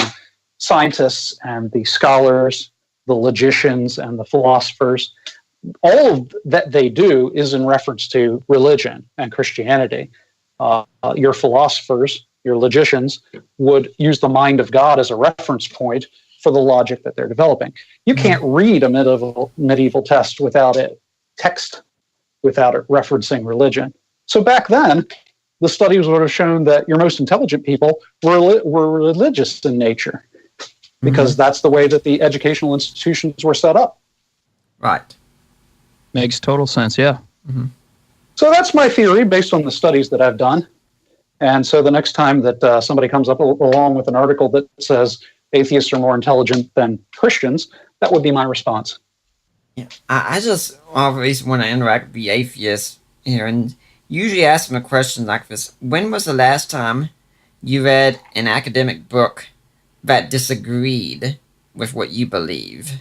scientists and the scholars, the logicians and the philosophers, all of that they do is in reference to religion and Christianity. Your philosophers, your logicians, would use the mind of God as a reference point for the logic that they're developing. You can't read a medieval text without it referencing religion. So back then, the studies would have shown that your most intelligent people were religious in nature, because that's the way that the educational institutions were set up. Right. Makes total sense, yeah. So that's my theory based on the studies that I've done. And so the next time that somebody comes up along with an article that says atheists are more intelligent than Christians, that would be my response. Yeah. I just always want to interact with the atheists here and usually ask them a question like this. When was the last time you read an academic book that disagreed with what you believe?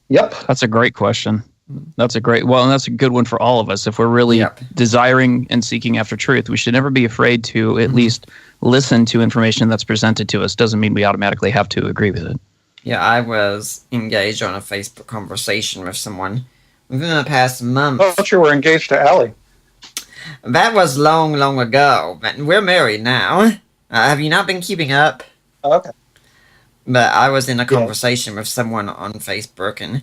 Yep. That's a great question. That's a good one for all of us. If we're really desiring and seeking after truth, we should never be afraid to at least listen to information that's presented to us. Doesn't mean we automatically have to agree with it. Yeah, I was engaged on a Facebook conversation with someone within the past month. I thought you were engaged to Allie. That was long, long ago. But we're married now. Have you not been keeping up? Okay. But I was in a conversation with someone on Facebook, and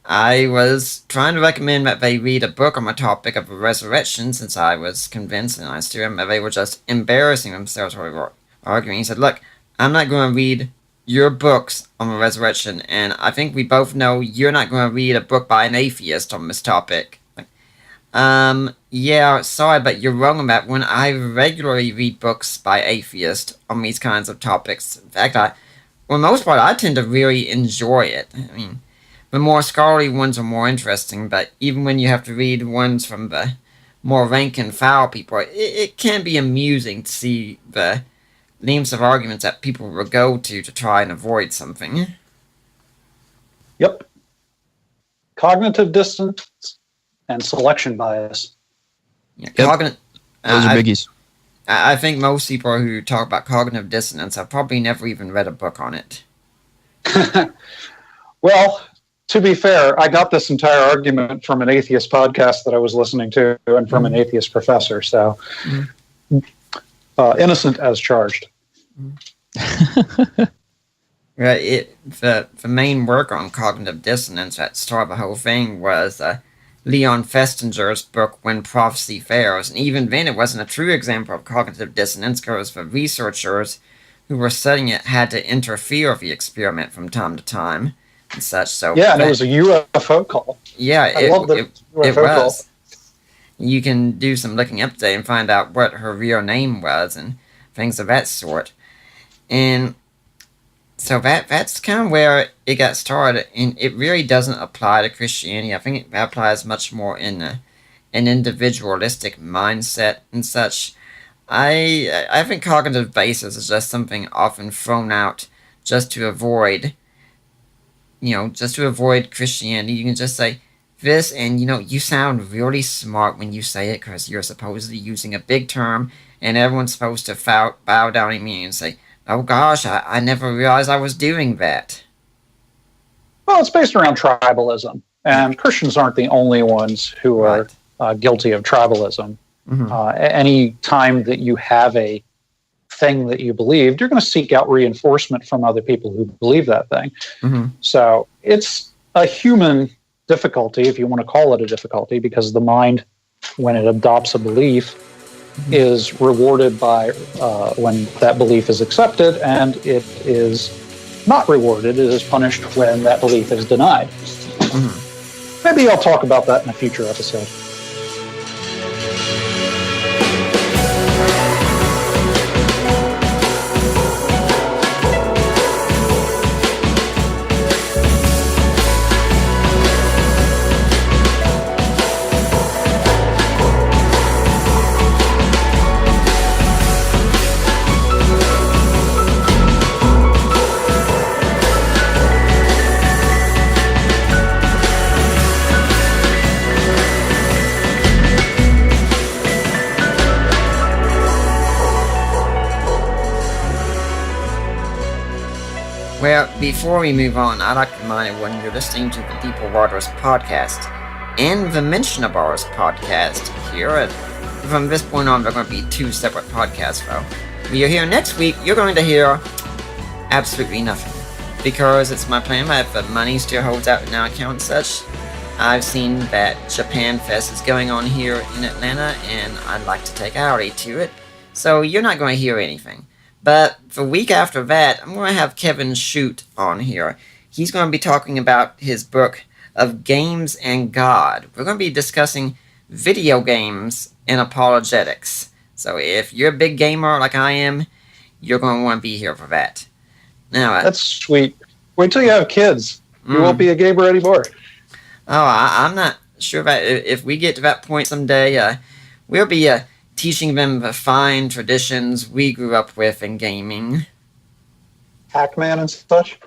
I was trying to recommend that they read a book on the topic of the resurrection, since I was convinced, and I still am, that they were just embarrassing themselves while we were arguing. He said, look, I'm not going to read your books on the resurrection, and I think we both know you're not going to read a book by an atheist on this topic. Yeah, sorry, but you're wrong about when I regularly read books by atheists on these kinds of topics. In fact, for the most part, I tend to really enjoy it. I mean, the more scholarly ones are more interesting, but even when you have to read ones from the more rank and file people, it can be amusing to see the names of arguments that people will go to try and avoid something. Yep. Cognitive dissonance and selection bias. Yeah, Those are biggies. I think most people who talk about cognitive dissonance have probably never even read a book on it. Well, to be fair, I got this entire argument from an atheist podcast that I was listening to and from an atheist professor, so innocent as charged. The main work on cognitive dissonance that started the whole thing was Leon Festinger's book, When Prophecy Fails, and even then it wasn't a true example of cognitive dissonance because the researchers who were studying it had to interfere with the experiment from time to time and such. So yeah, and it was a UFO call. Yeah, I love the UFO it call. was. You can do some looking up today and find out what her real name was and things of that sort. And so that's kind of where it got started, and it really doesn't apply to Christianity. I think it applies much more in an individualistic mindset and such. I think cognitive basis is just something often thrown out just to avoid Christianity. You can just say this, and you sound really smart when you say it because you're supposedly using a big term, and everyone's supposed to bow down in me and say, oh gosh, I never realized I was doing that. Well, it's based around tribalism, and Christians aren't the only ones who are guilty of tribalism. Any time that you have a thing that you believed, you're going to seek out reinforcement from other people who believe that thing. So it's a human difficulty, if you want to call it a difficulty, because the mind, when it adopts a belief, is rewarded by when that belief is accepted, and it is not rewarded. It is punished when that belief is denied. Maybe I'll talk about that in a future episode. Well, before we move on, I'd like to remind everyone you're listening to the Deeper Waters podcast and the Mentionables podcast here. From this point on, they're going to be two separate podcasts, though. When you're here next week, you're going to hear absolutely nothing. Because it's my plan, if the money still holds out in our account and such, I've seen that Japan Fest is going on here in Atlanta, and I'd like to take Audi to it. So you're not going to hear anything. But the week after that, I'm going to have Kevin Shute on here. He's going to be talking about his book of Games and God. We're going to be discussing video games and apologetics. So if you're a big gamer like I am, you're going to want to be here for that. Now, that's sweet. Wait till you have kids. You won't be a gamer anymore. Oh, I'm not sure that if we get to that point someday, we'll be teaching them the fine traditions we grew up with in gaming. Pac-Man and such?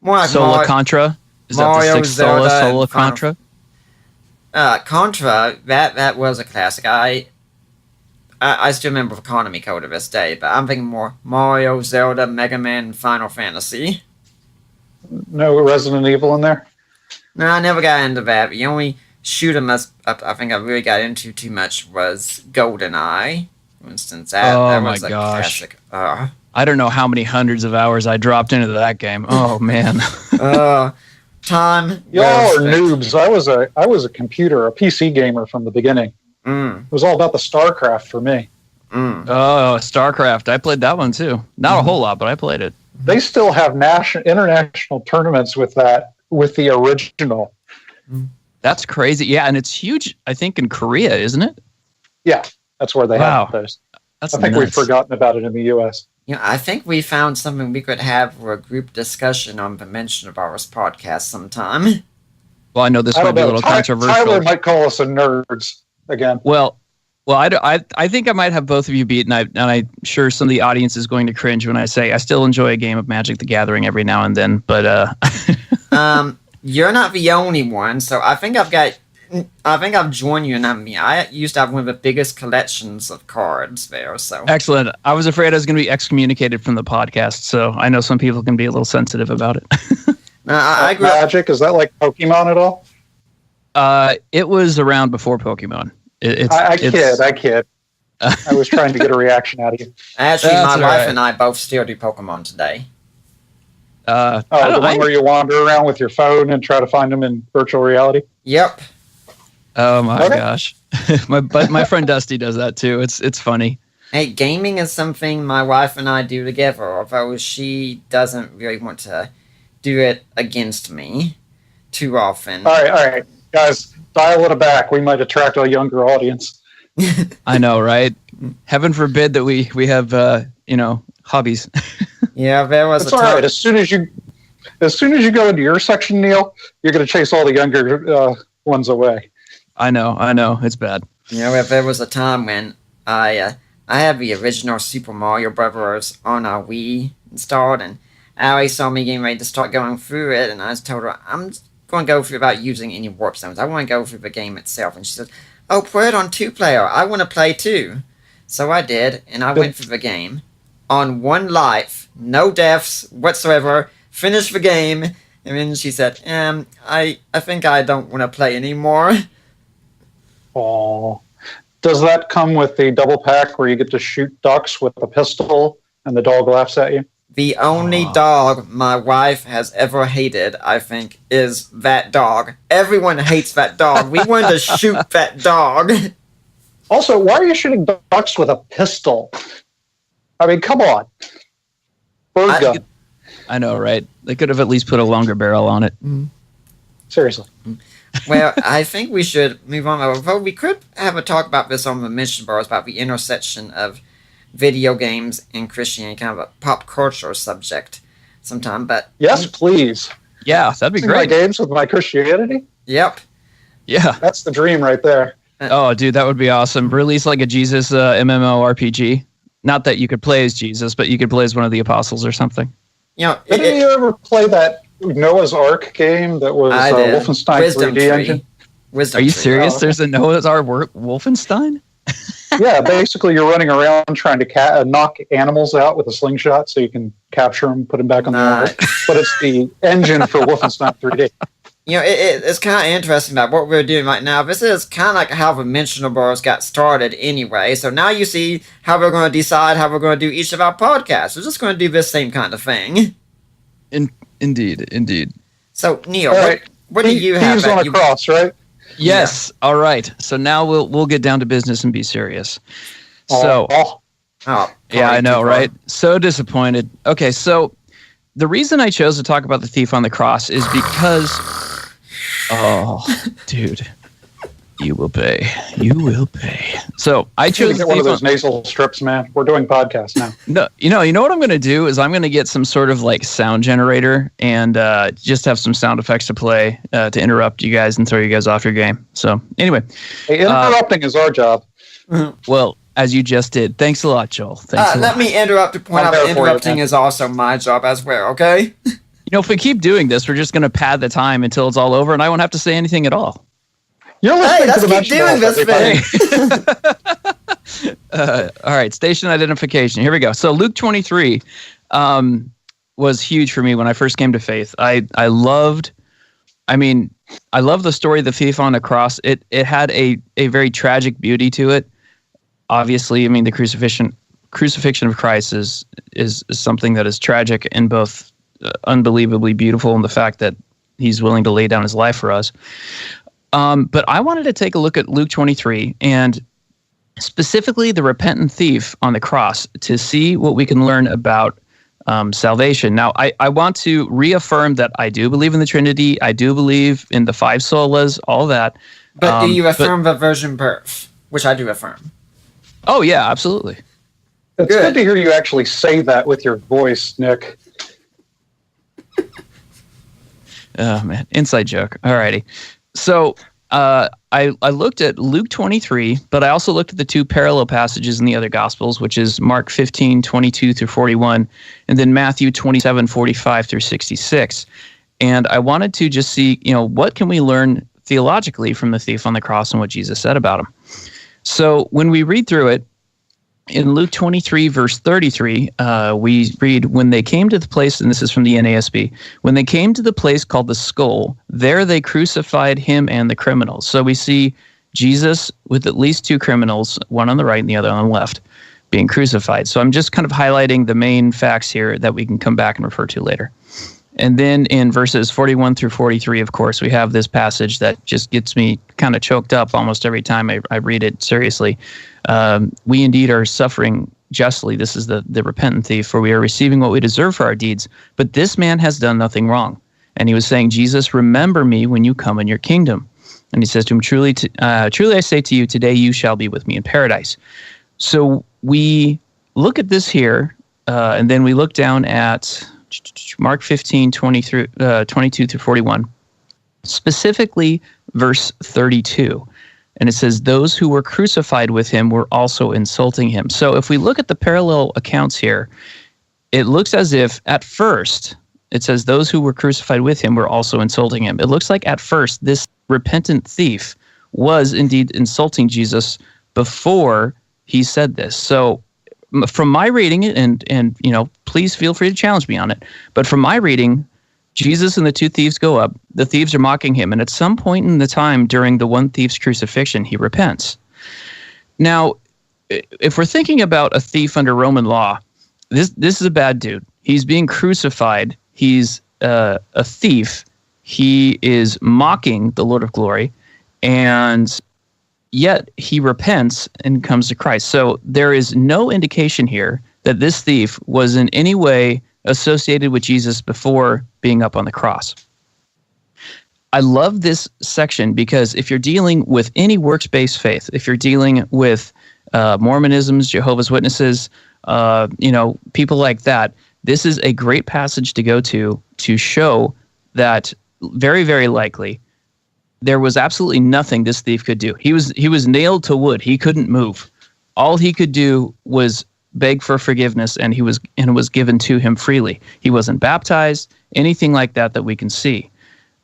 More like Sola Contra? Is that the sixth Sola Contra? Contra, that was a classic. I still remember the Economy Code to this day, but I'm thinking more Mario, Zelda, Mega Man, and Final Fantasy. No Resident Evil in there? No, I never got into that. The only shoot 'em up I think I really got into too much was GoldenEye. For instance, that was a classic. I don't know how many hundreds of hours I dropped into that game. Oh man. Time. Y'all are noobs. I was a PC gamer from the beginning. It was all about the StarCraft for me. Oh, StarCraft. I played that one too. Not a whole lot, but I played it. They still have international tournaments with the original. That's crazy. Yeah, and it's huge, I think, in Korea, isn't it? Yeah, that's where they have those. I think we've forgotten about it in the U.S. Yeah, I think we found something we could have for a group discussion on the Mentionables podcast sometime. Well, I know this might be a little controversial. Tyler might call us a nerds again. Well, I think I might have both of you beat, and I'm sure some of the audience is going to cringe when I say I still enjoy a game of Magic the Gathering every now and then, but you're not the only one, so I think I've joined you, not me. I used to have one of the biggest collections of cards there, so. Excellent. I was afraid I was going to be excommunicated from the podcast, so I know some people can be a little sensitive about it. I grew Magic, is that like Pokemon at all? It was around before Pokemon. I kid. I was trying to get a reaction out of you. Actually, my wife and I both still do Pokemon today. The one where you wander around with your phone and try to find them in virtual reality? Yep. Oh my gosh. my friend Dusty does that too. It's funny. Hey, gaming is something my wife and I do together, although she doesn't really want to do it against me too often. All right. Guys, dial it back. We might attract a younger audience. I know, right? Heaven forbid that we have hobbies. Yeah, there was. It's all right. As soon as you go into your section, Neil, you're going to chase all the younger ones away. I know. It's bad. There was a time when I had the original Super Mario Brothers on our Wii installed, and Allie saw me getting ready to start going through it, and I told her, I'm going to go through without using any warp stones. I want to go through the game itself. And she said, oh, put it on 2-player. I want to play too. So I did, and I went through the game on 1 life, no deaths whatsoever, finished the game, and then she said, I think I don't want to play anymore. Oh, does that come with the double pack where you get to shoot ducks with a pistol and the dog laughs at you? The only dog my wife has ever hated, I think, is that dog. Everyone hates that dog. We wanted to shoot that dog. Also, why are you shooting ducks with a pistol? I mean, come on. Bird gun. I know, right? They could have at least put a longer barrel on it. Seriously. Well, I think we should move on. Although we could have a talk about this on the Mentionables, about the intersection of video games and Christianity, kind of a pop culture subject sometime. But yes, please. Yeah, that'd be great. My games with my Christianity? Yep. Yeah. That's the dream right there. Oh, dude, that would be awesome. Release like a Jesus MMORPG. Not that you could play as Jesus, but you could play as one of the apostles or something. Didn't you ever play that Noah's Ark game that was Wolfenstein Wisdom 3D engine? Wisdom Are you Tree. serious? There's a Noah's Ark Wolfenstein? Yeah, basically you're running around trying to knock animals out with a slingshot so you can capture them, put them back on the island. But it's the engine for Wolfenstein 3D. It's kind of interesting that what we're doing right now, this is kind of like how the Mentionables got started anyway. So now you see how we're going to decide how we're going to do each of our podcasts. We're just going to do this same kind of thing. Indeed. So, Neil, right. what do you have? Thieves on a cross, right? Yes. Yeah. All right. So now we'll get down to business and be serious. Oh, yeah, I know, right? So disappointed. Okay, so the reason I chose to talk about the thief on the cross is because, oh, dude, you will pay. You will pay. So I chose get one of those nasal strips, man. We're doing podcasts now. No, you know what I'm going to do is I'm going to get some sort of like sound generator and just have some sound effects to play to interrupt you guys and throw you guys off your game. So anyway, hey, interrupting is our job. Well, as you just did. Thanks a lot, Joel. Thanks a lot. Let me interrupt to point out that interrupting is also my job as well, okay? If we keep doing this, we're just going to pad the time until it's all over, and I won't have to say anything at all. You're listening to the let's keep doing this thing. All right, station identification. Here we go. So Luke 23 was huge for me when I first came to faith. I love the story of the thief on the cross. It had a very tragic beauty to it. Obviously, I mean, the crucifixion of Christ is something that is tragic and both unbelievably beautiful in the fact that he's willing to lay down his life for us. But I wanted to take a look at Luke 23 and specifically the repentant thief on the cross to see what we can learn about salvation. Now, I want to reaffirm that I do believe in the Trinity. I do believe in the five solas, all that. But do you affirm the virgin birth, which I do affirm? Oh, yeah, absolutely. It's good to hear you actually say that with your voice, Nick. Oh, man. Inside joke. All righty. So I looked at Luke 23, but I also looked at the two parallel passages in the other Gospels, which is Mark 15, 22 through 41, and then Matthew 27, 45 through 66. And I wanted to just see, what can we learn theologically from the thief on the cross and what Jesus said about him. So when we read through it, in Luke 23, verse 33, we read, when they came to the place, and this is from the NASB, when they came to the place called the Skull, there they crucified him and the criminals. So we see Jesus with at least two criminals, one on the right and the other on the left, being crucified. So I'm just kind of highlighting the main facts here that we can come back and refer to later. And then in verses 41 through 43, of course, we have this passage that just gets me kind of choked up almost every time I read it seriously. We indeed are suffering justly. This is the repentant thief, for we are receiving what we deserve for our deeds. But this man has done nothing wrong. And he was saying, Jesus, remember me when you come in your kingdom. And he says to him, truly I say to you, today you shall be with me in paradise. So we look at this here, and then we look down at Mark 15, 22 through 41, specifically verse 32. And it says, those who were crucified with him were also insulting him. So if we look at the parallel accounts here, it looks as if at first, it says those who were crucified with him were also insulting him. It looks like at first this repentant thief was indeed insulting Jesus before he said this. So from my reading, and please feel free to challenge me on it, but from my reading, Jesus and the two thieves go up. The thieves are mocking him, and at some point in the time during the one thief's crucifixion, he repents. Now, if we're thinking about a thief under Roman law, this is a bad dude. He's being crucified. He's a thief. He is mocking the Lord of glory, and yet he repents and comes to Christ. So there is no indication here that this thief was in any way associated with Jesus before being up on the cross. I love this section because if you're dealing with any works-based faith, if you're dealing with Mormonisms, Jehovah's Witnesses, people like that, this is a great passage to go to show that very, very likely there was absolutely nothing this thief could do. He was nailed to wood. He couldn't move. All he could do was beg for forgiveness, and it was given to him freely. He wasn't baptized, anything like that we can see.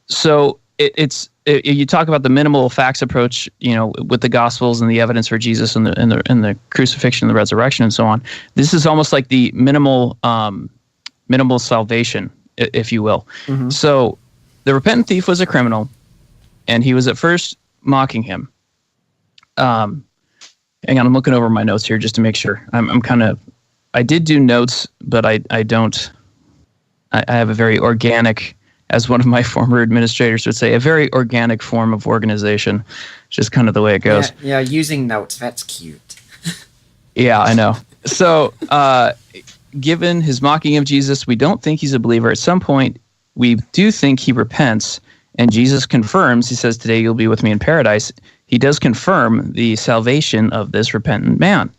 So it's you talk about the minimal facts approach, with the Gospels and the evidence for Jesus and the crucifixion, the resurrection, and so on. This is almost like the minimal salvation, if you will. Mm-hmm. So, the repentant thief was a criminal, and he was at first mocking him. Hang on, I'm looking over my notes here just to make sure. I did do notes, but I don't. I have a very organic, as one of my former administrators would say, a very organic form of organization. It's just kind of the way it goes. Yeah, using notes, that's cute. Yeah, I know. So, given his mocking of Jesus, we don't think he's a believer. At some point, we do think he repents, and Jesus confirms, he says, "Today you'll be with me in paradise." He does confirm the salvation of this repentant man.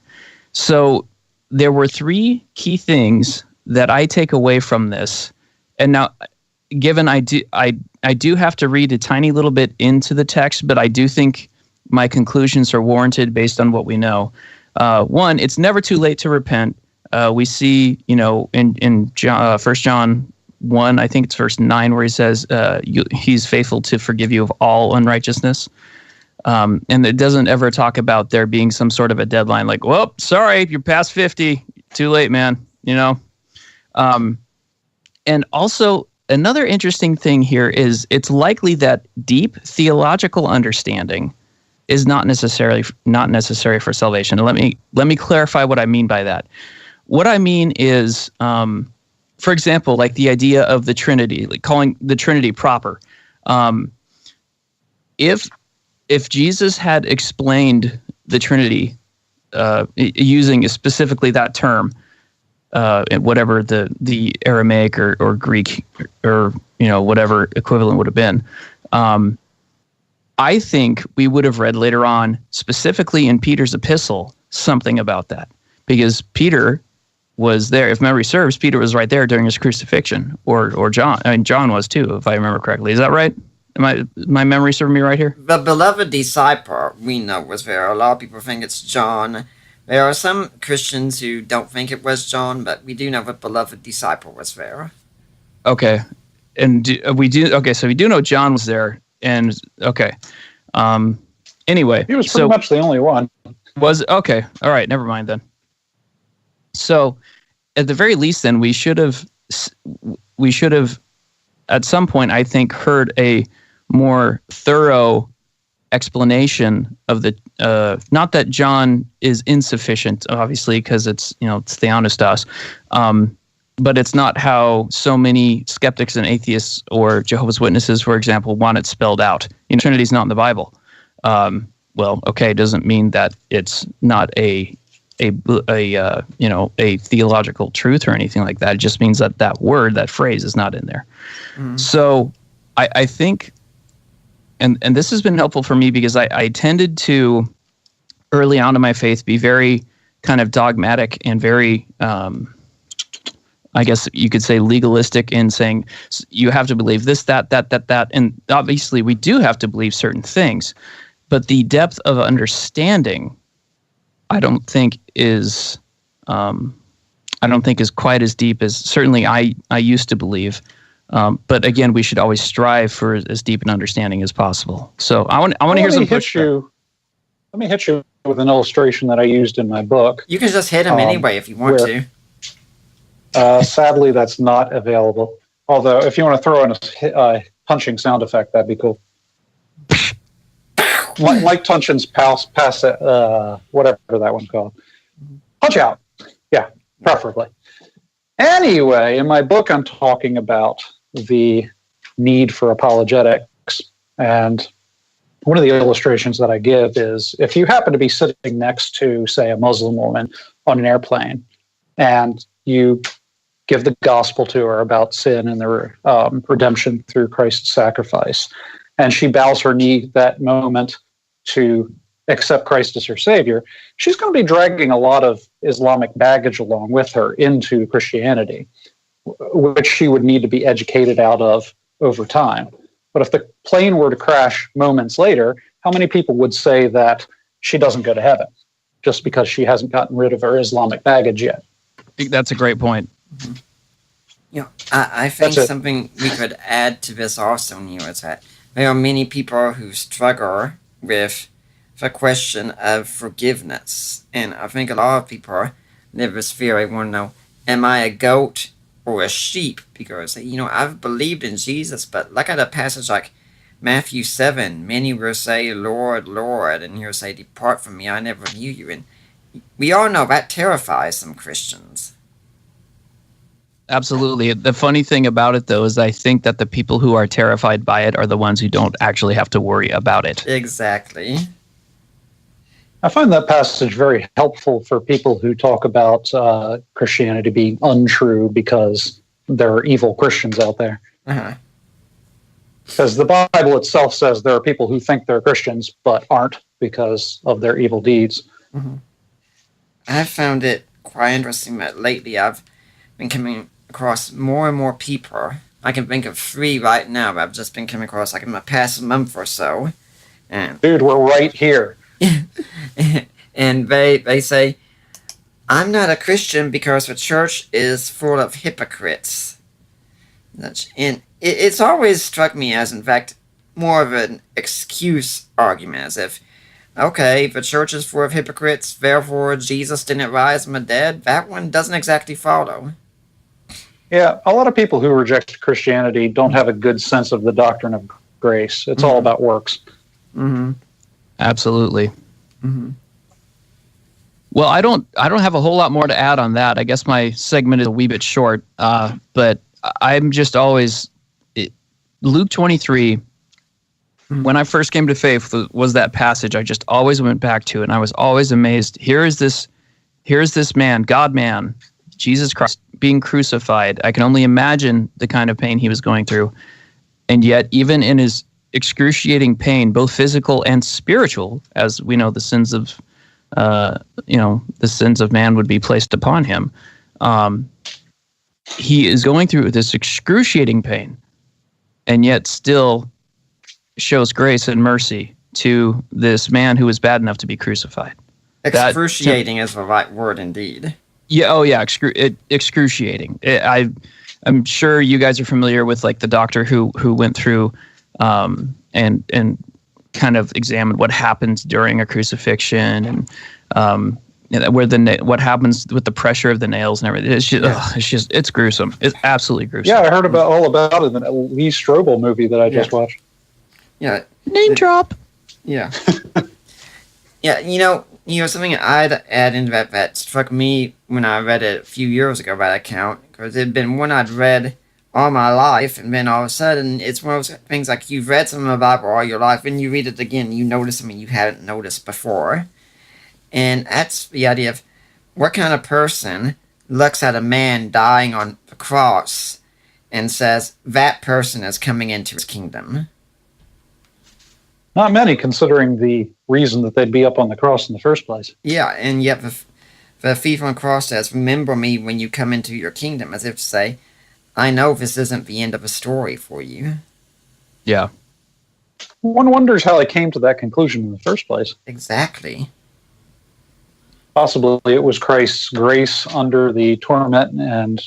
So, there were three key things that I take away from this. And now, given I do have to read a tiny little bit into the text, but I do think my conclusions are warranted based on what we know. One, it's never too late to repent. We see, in John, 1 John 1, I think it's verse 9, where he says, he's faithful to forgive you of all unrighteousness. And it doesn't ever talk about there being some sort of a deadline like, well, sorry, you're past 50. Too late, man. And also, another interesting thing here is it's likely that deep theological understanding is not necessary for salvation. And let me clarify what I mean by that. What I mean is, for example, like the idea of the Trinity, like calling the Trinity proper. If Jesus had explained the Trinity using specifically that term, whatever the Aramaic or Greek or whatever equivalent would have been, I think we would have read later on, specifically in Peter's epistle, something about that, because Peter was there. If memory serves, Peter was right there during his crucifixion, or John. I mean, John was too, if I remember correctly. Is that right? My memory serving me right here? The beloved disciple we know was there. A lot of people think it's John. There are some Christians who don't think it was John, but we do know the beloved disciple was there. Okay. And so we do know John was there. And okay. Anyway. He was pretty much the only one. Okay. All right. Never mind then. So at the very least then, we should have at some point, I think, heard a more thorough explanation of the not that John is insufficient, obviously, because it's theonostos, but it's not how so many skeptics and atheists or Jehovah's Witnesses, for example, want it spelled out. Trinity's not in the Bible. Well, okay, doesn't mean that it's not a theological truth or anything like that. It just means that word, that phrase, is not in there. Mm-hmm. So I think. And this has been helpful for me because I tended to, early on in my faith, be very kind of dogmatic and very, I guess you could say, legalistic in saying you have to believe this, that. And obviously we do have to believe certain things. But the depth of understanding, I don't think is quite as deep as certainly I used to believe. But again, we should always strive for as deep an understanding as possible. So I want to hear some pushback. Let me hit you with an illustration that I used in my book. You can just hit him anyway if you want to. Sadly, that's not available. Although, if you want to throw in a punching sound effect, that'd be cool. Mike Tunchin's pass whatever that one's called. Punch out. Yeah, preferably. Anyway, in my book, I'm talking about the need for apologetics. And one of the illustrations that I give is if you happen to be sitting next to, say, a Muslim woman on an airplane, and you give the gospel to her about sin and the redemption through Christ's sacrifice, and she bows her knee that moment to accept Christ as her savior, she's going to be dragging a lot of Islamic baggage along with her into Christianity, which she would need to be educated out of over time. But if the plane were to crash moments later, how many people would say that she doesn't go to heaven just because she hasn't gotten rid of her Islamic baggage yet? I think that's a great point. I think something we could add to this also, Neil, is that there are many people who struggle with the question of forgiveness. And I think a lot of people live this fear. They want to know, am I a goat or a sheep? Because, I've believed in Jesus, but look at a passage like Matthew 7. Many will say, Lord, Lord, and he'll say, depart from me, I never knew you. And we all know that terrifies some Christians. Absolutely. The funny thing about it, though, is I think that the people who are terrified by it are the ones who don't actually have to worry about it. Exactly. I find that passage very helpful for people who talk about Christianity being untrue because there are evil Christians out there. Uh-huh. Because the Bible itself says there are people who think they're Christians but aren't because of their evil deeds. Mm-hmm. I've found it quite interesting that lately I've been coming across more and more people. I can think of 3 right now that I've just been coming across like in the past month or so. And dude, we're right here. and they say, I'm not a Christian because the church is full of hypocrites. And it's always struck me as, in fact, more of an excuse argument, as if, okay, the church is full of hypocrites, therefore Jesus didn't rise from the dead. That one doesn't exactly follow. Yeah, a lot of people who reject Christianity don't have a good sense of the doctrine of grace. It's all about works. Mm-hmm. Absolutely. Mm-hmm. Well, I don't have a whole lot more to add on that. I guess my segment is a wee bit short, but I'm just always Luke 23. When I first came to faith, was that passage I just always went back to, and I was always amazed. Here is this man, God man, Jesus Christ, being crucified. I can only imagine the kind of pain he was going through, and yet even in his excruciating pain, both physical and spiritual, as we know, the sins of man would be placed upon him. He is going through this excruciating pain, and yet still shows grace and mercy to this man who was bad enough to be crucified. Excruciating is the right word indeed. Yeah. Oh, yeah. Excruciating. I'm sure you guys are familiar with like the doctor who went through and kind of examined what happens during a crucifixion and what happens with the pressure of the nails and everything. It's gruesome. It's absolutely gruesome. Yeah, I heard all about it in the Lee Strobel movie that I just watched. Yeah. Name drop. Yeah. Yeah, something I'd add into that struck me when I read it a few years ago, that account, because it had been one I'd read all my life, and then all of a sudden, it's one of those things like you've read something about the Bible all your life, and you read it again, you notice something you hadn't noticed before. And that's the idea of what kind of person looks at a man dying on the cross and says, that person is coming into his kingdom. Not many, considering the reason that they'd be up on the cross in the first place. Yeah, and yet the thief on the cross says, remember me when you come into your kingdom, as if to say, I know this isn't the end of a story for you. Yeah. One wonders how they came to that conclusion in the first place. Exactly. Possibly it was Christ's grace under the torment and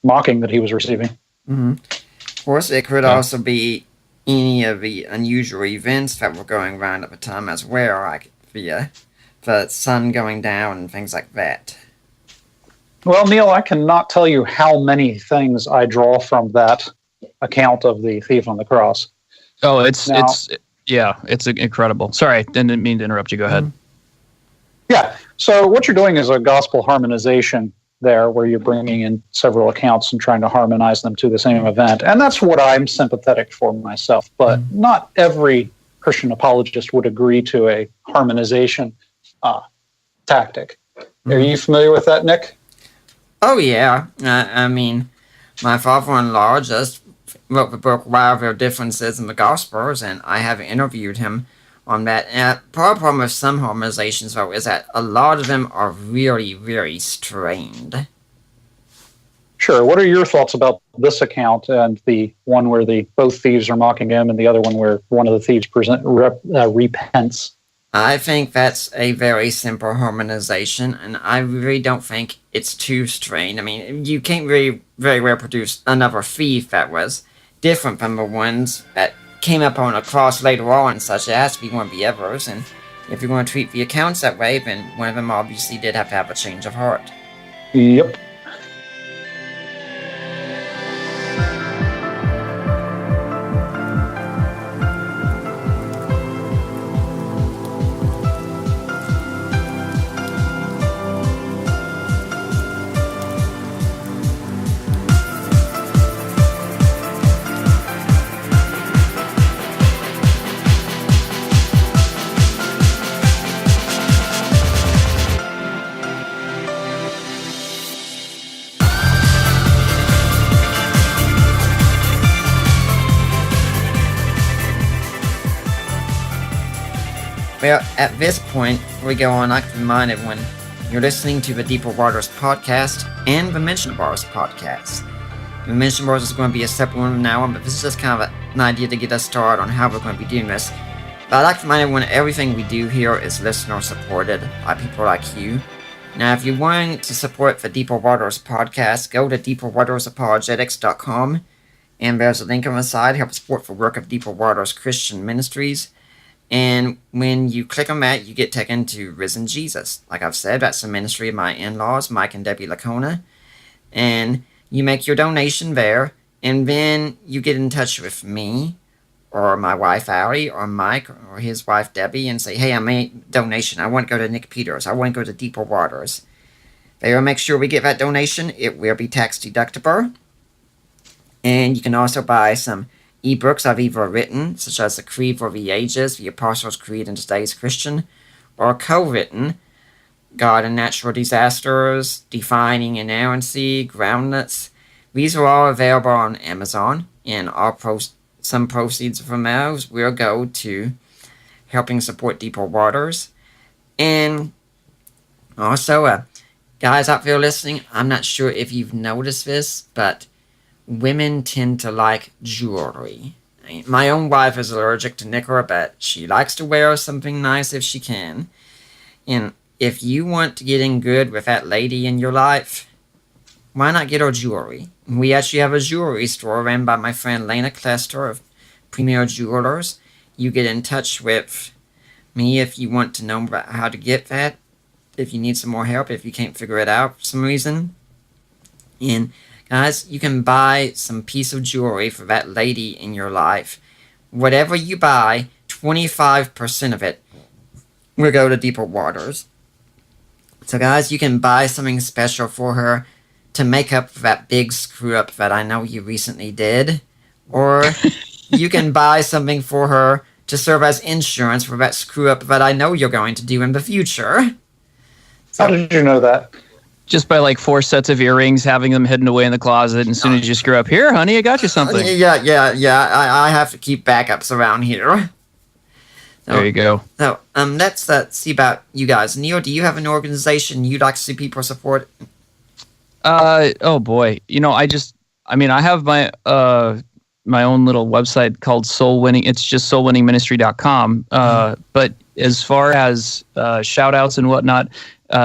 mocking that he was receiving. Mm-hmm. Of course, it could also be any of the unusual events that were going around at the time as well, like the sun going down and things like that. Well, Neil, I cannot tell you how many things I draw from that account of the thief on the cross. Oh, it's incredible. Sorry, I didn't mean to interrupt you. Go ahead. Yeah. So what you're doing is a gospel harmonization there, where you're bringing in several accounts and trying to harmonize them to the same event. And that's what I'm sympathetic for myself. But not every Christian apologist would agree to a harmonization tactic. Are you familiar with that, Nick? Oh, yeah. I mean, my father-in-law just wrote the book Why Are There Differences in the Gospels, and I have interviewed him on that. And part of the problem with some harmonizations, though, is that a lot of them are really, really strained. Sure. What are your thoughts about this account and the one where both thieves are mocking him and the other one where one of the thieves repents? I think that's a very simple harmonization, and I really don't think it's too strained. I mean, you can't really very well produce another thief that was different from the ones that came up on a cross later on, such it has to be one of the others, and if you're going to treat the accounts that way, then one of them obviously did have to have a change of heart. Yep. Well, at this point, before we go on, I'd like to remind everyone you're listening to the Deeper Waters podcast and the Mentionables podcast. The Mentionables is going to be a separate one from now on, but this is just kind of an idea to get us started on how we're going to be doing this. But I'd like to remind everyone everything we do here is listener supported by people like you. Now, if you're wanting to support the Deeper Waters podcast, go to deeperwatersapologetics.com, and there's a link on the side, help support the work of Deeper Waters Christian Ministries. And when you click on that, you get taken to Risen Jesus. Like I've said, that's the ministry of my in-laws, Mike and Debbie Lacona. And you make your donation there, and then you get in touch with me, or my wife Allie, or Mike, or his wife Debbie, and say, hey, I made a donation. I want to go to Nick Peters. I want to go to Deeper Waters. They will make sure we get that donation. It will be tax deductible. And you can also buy some ebooks I've either written, such as The Creed for the Ages, The Apostles' Creed in Today's Christian, or co-written, God and Natural Disasters, Defining Inerrancy, Groundnuts. These are all available on Amazon, and some proceeds from those will go to helping support Deeper Waters. And also, guys out there listening, I'm not sure if you've noticed this, but women tend to like jewelry. My own wife is allergic to nickel, but she likes to wear something nice if she can. And if you want to get in good with that lady in your life, why not get her jewelry? We actually have a jewelry store ran by my friend Lena Klester of Premier Jewelers. You get in touch with me if you want to know about how to get that, if you need some more help, if you can't figure it out for some reason. And guys, you can buy some piece of jewelry for that lady in your life. Whatever you buy, 25% of it will go to Deeper Waters. So guys, you can buy something special for her to make up for that big screw-up that I know you recently did. Or you can buy something for her to serve as insurance for that screw-up that I know you're going to do in the future. How did you know that? Just by like 4 sets of earrings, having them hidden away in the closet, and as soon as you screw up, here, honey, I got you something. I have to keep backups around here. So, there you go. So, let's see about you guys. Neil, do you have an organization you'd like to see people support? Oh boy, I have my my own little website called Soul Winning. It's just soulwinningministry.com. But as far as shout outs and whatnot,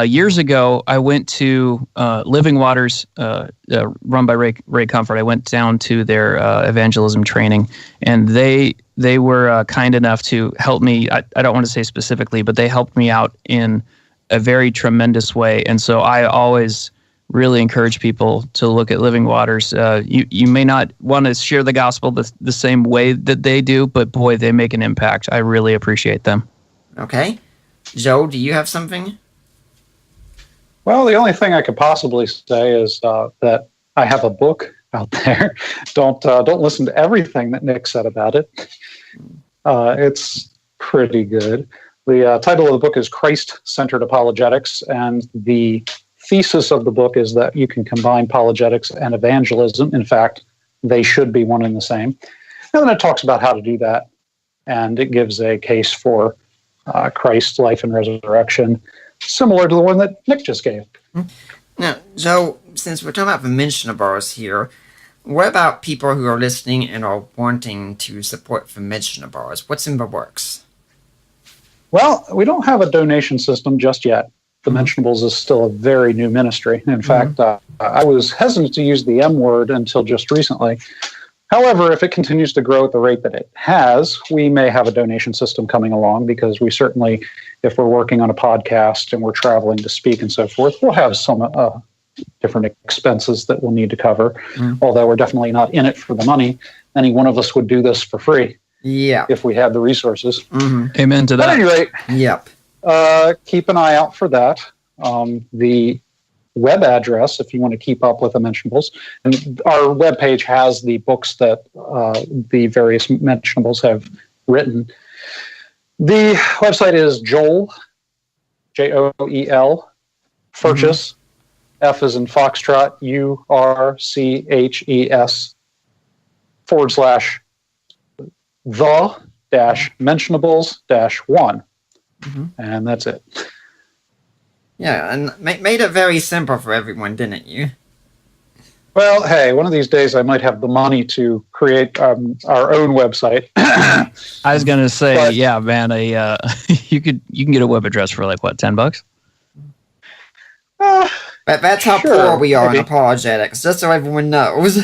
years ago, I went to Living Waters, run by Ray Comfort. I went down to their evangelism training, and they were kind enough to help me. I don't want to say specifically, but they helped me out in a very tremendous way. And so I always really encourage people to look at Living Waters. You may not want to share the gospel the same way that they do, but boy, they make an impact. I really appreciate them. Okay. Joe, do you have something? Well, the only thing I could possibly say is that I have a book out there. Don't listen to everything that Nick said about it. It's pretty good. The title of the book is Christ-Centered Apologetics, and the thesis of the book is that you can combine apologetics and evangelism. In fact, they should be one and the same. And then it talks about how to do that, and it gives a case for Christ's life and resurrection, similar to the one that Nick just gave. Now, Joe, since we're talking about the Mentionables here, what about people who are listening and are wanting to support the Mentionables? What's in the works? Well, we don't have a donation system just yet. The Mentionables is still a very new ministry. In fact, I was hesitant to use the M word until just recently, However, if it continues to grow at the rate that it has, we may have a donation system coming along, because we certainly, if we're working on a podcast and we're traveling to speak and so forth, we'll have some different expenses that we'll need to cover. Although we're definitely not in it for the money. Any one of us would do this for free. Yeah. If we had the resources. Amen to that. At any rate, Yep. keep an eye out for that. The web address, if you want to keep up with the Mentionables, and our webpage has the books that the various Mentionables have written. The website is Joel, Joel, Furches, F as in Foxtrot, URCHES / the-mentionables-1. And that's it. Yeah, and made it very simple for everyone, didn't you? Well, hey, one of these days I might have the money to create our own website. I was gonna say, But- yeah, man. You can get a web address for like what, $10? Uh, But that's how Sure, poor we are in maybe. apologetics, just so everyone knows.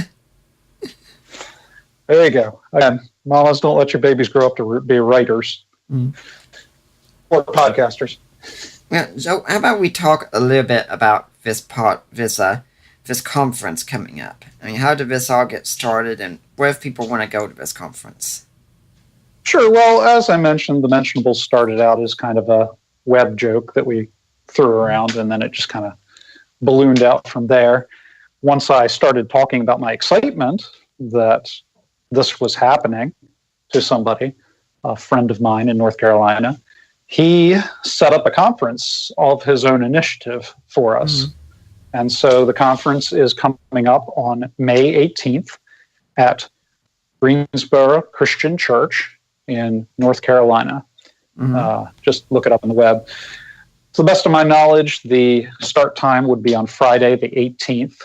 There you go. Again, mamas, don't let your babies grow up to be writers or podcasters. Yeah, so how about we talk a little bit about this conference coming up? I mean, how did this all get started, and where if people want to go to this conference? Sure. Well, as I mentioned, the Mentionables started out as kind of a web joke that we threw around, and then it just kind of ballooned out from there. Once I started talking about my excitement that this was happening to somebody, a friend of mine in North Carolina, he set up a conference of his own initiative for us. And so the conference is coming up on May 18th at Greensboro Christian Church in North Carolina. Just look it up on the web. To the best of my knowledge, the start time would be on Friday the 18th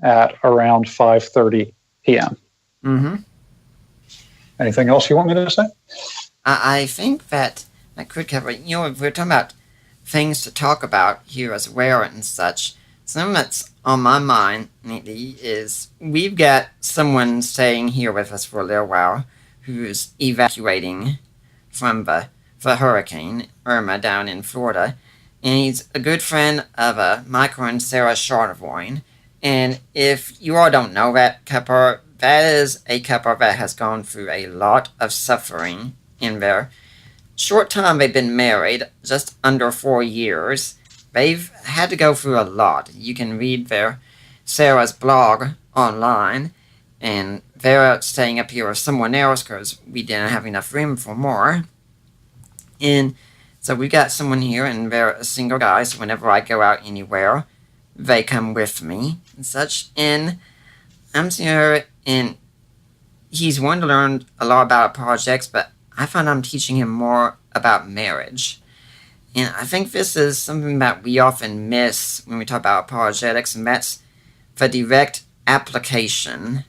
at around 5:30 p.m. Anything else you want me to say? I think that could cover, if we're talking about things to talk about here as well and such, something that's on my mind lately is we've got someone staying here with us for a little while who's evacuating from the Hurricane Irma down in Florida, and he's a good friend of Michael and Sarah Charlevoix. And if you all don't know that couple, that is a couple that has gone through a lot of suffering in their short time they've been married, just under 4 years. They've had to go through a lot. You can read Sarah's blog online, and they're staying up here with someone else because we didn't have enough room for more. And so we got someone here, and they're a single guy, so whenever I go out anywhere, they come with me and such. And I'm here, and he's wanting to learn a lot about projects, but I find I'm teaching him more about marriage. And I think this is something that we often miss when we talk about apologetics, and that's the direct application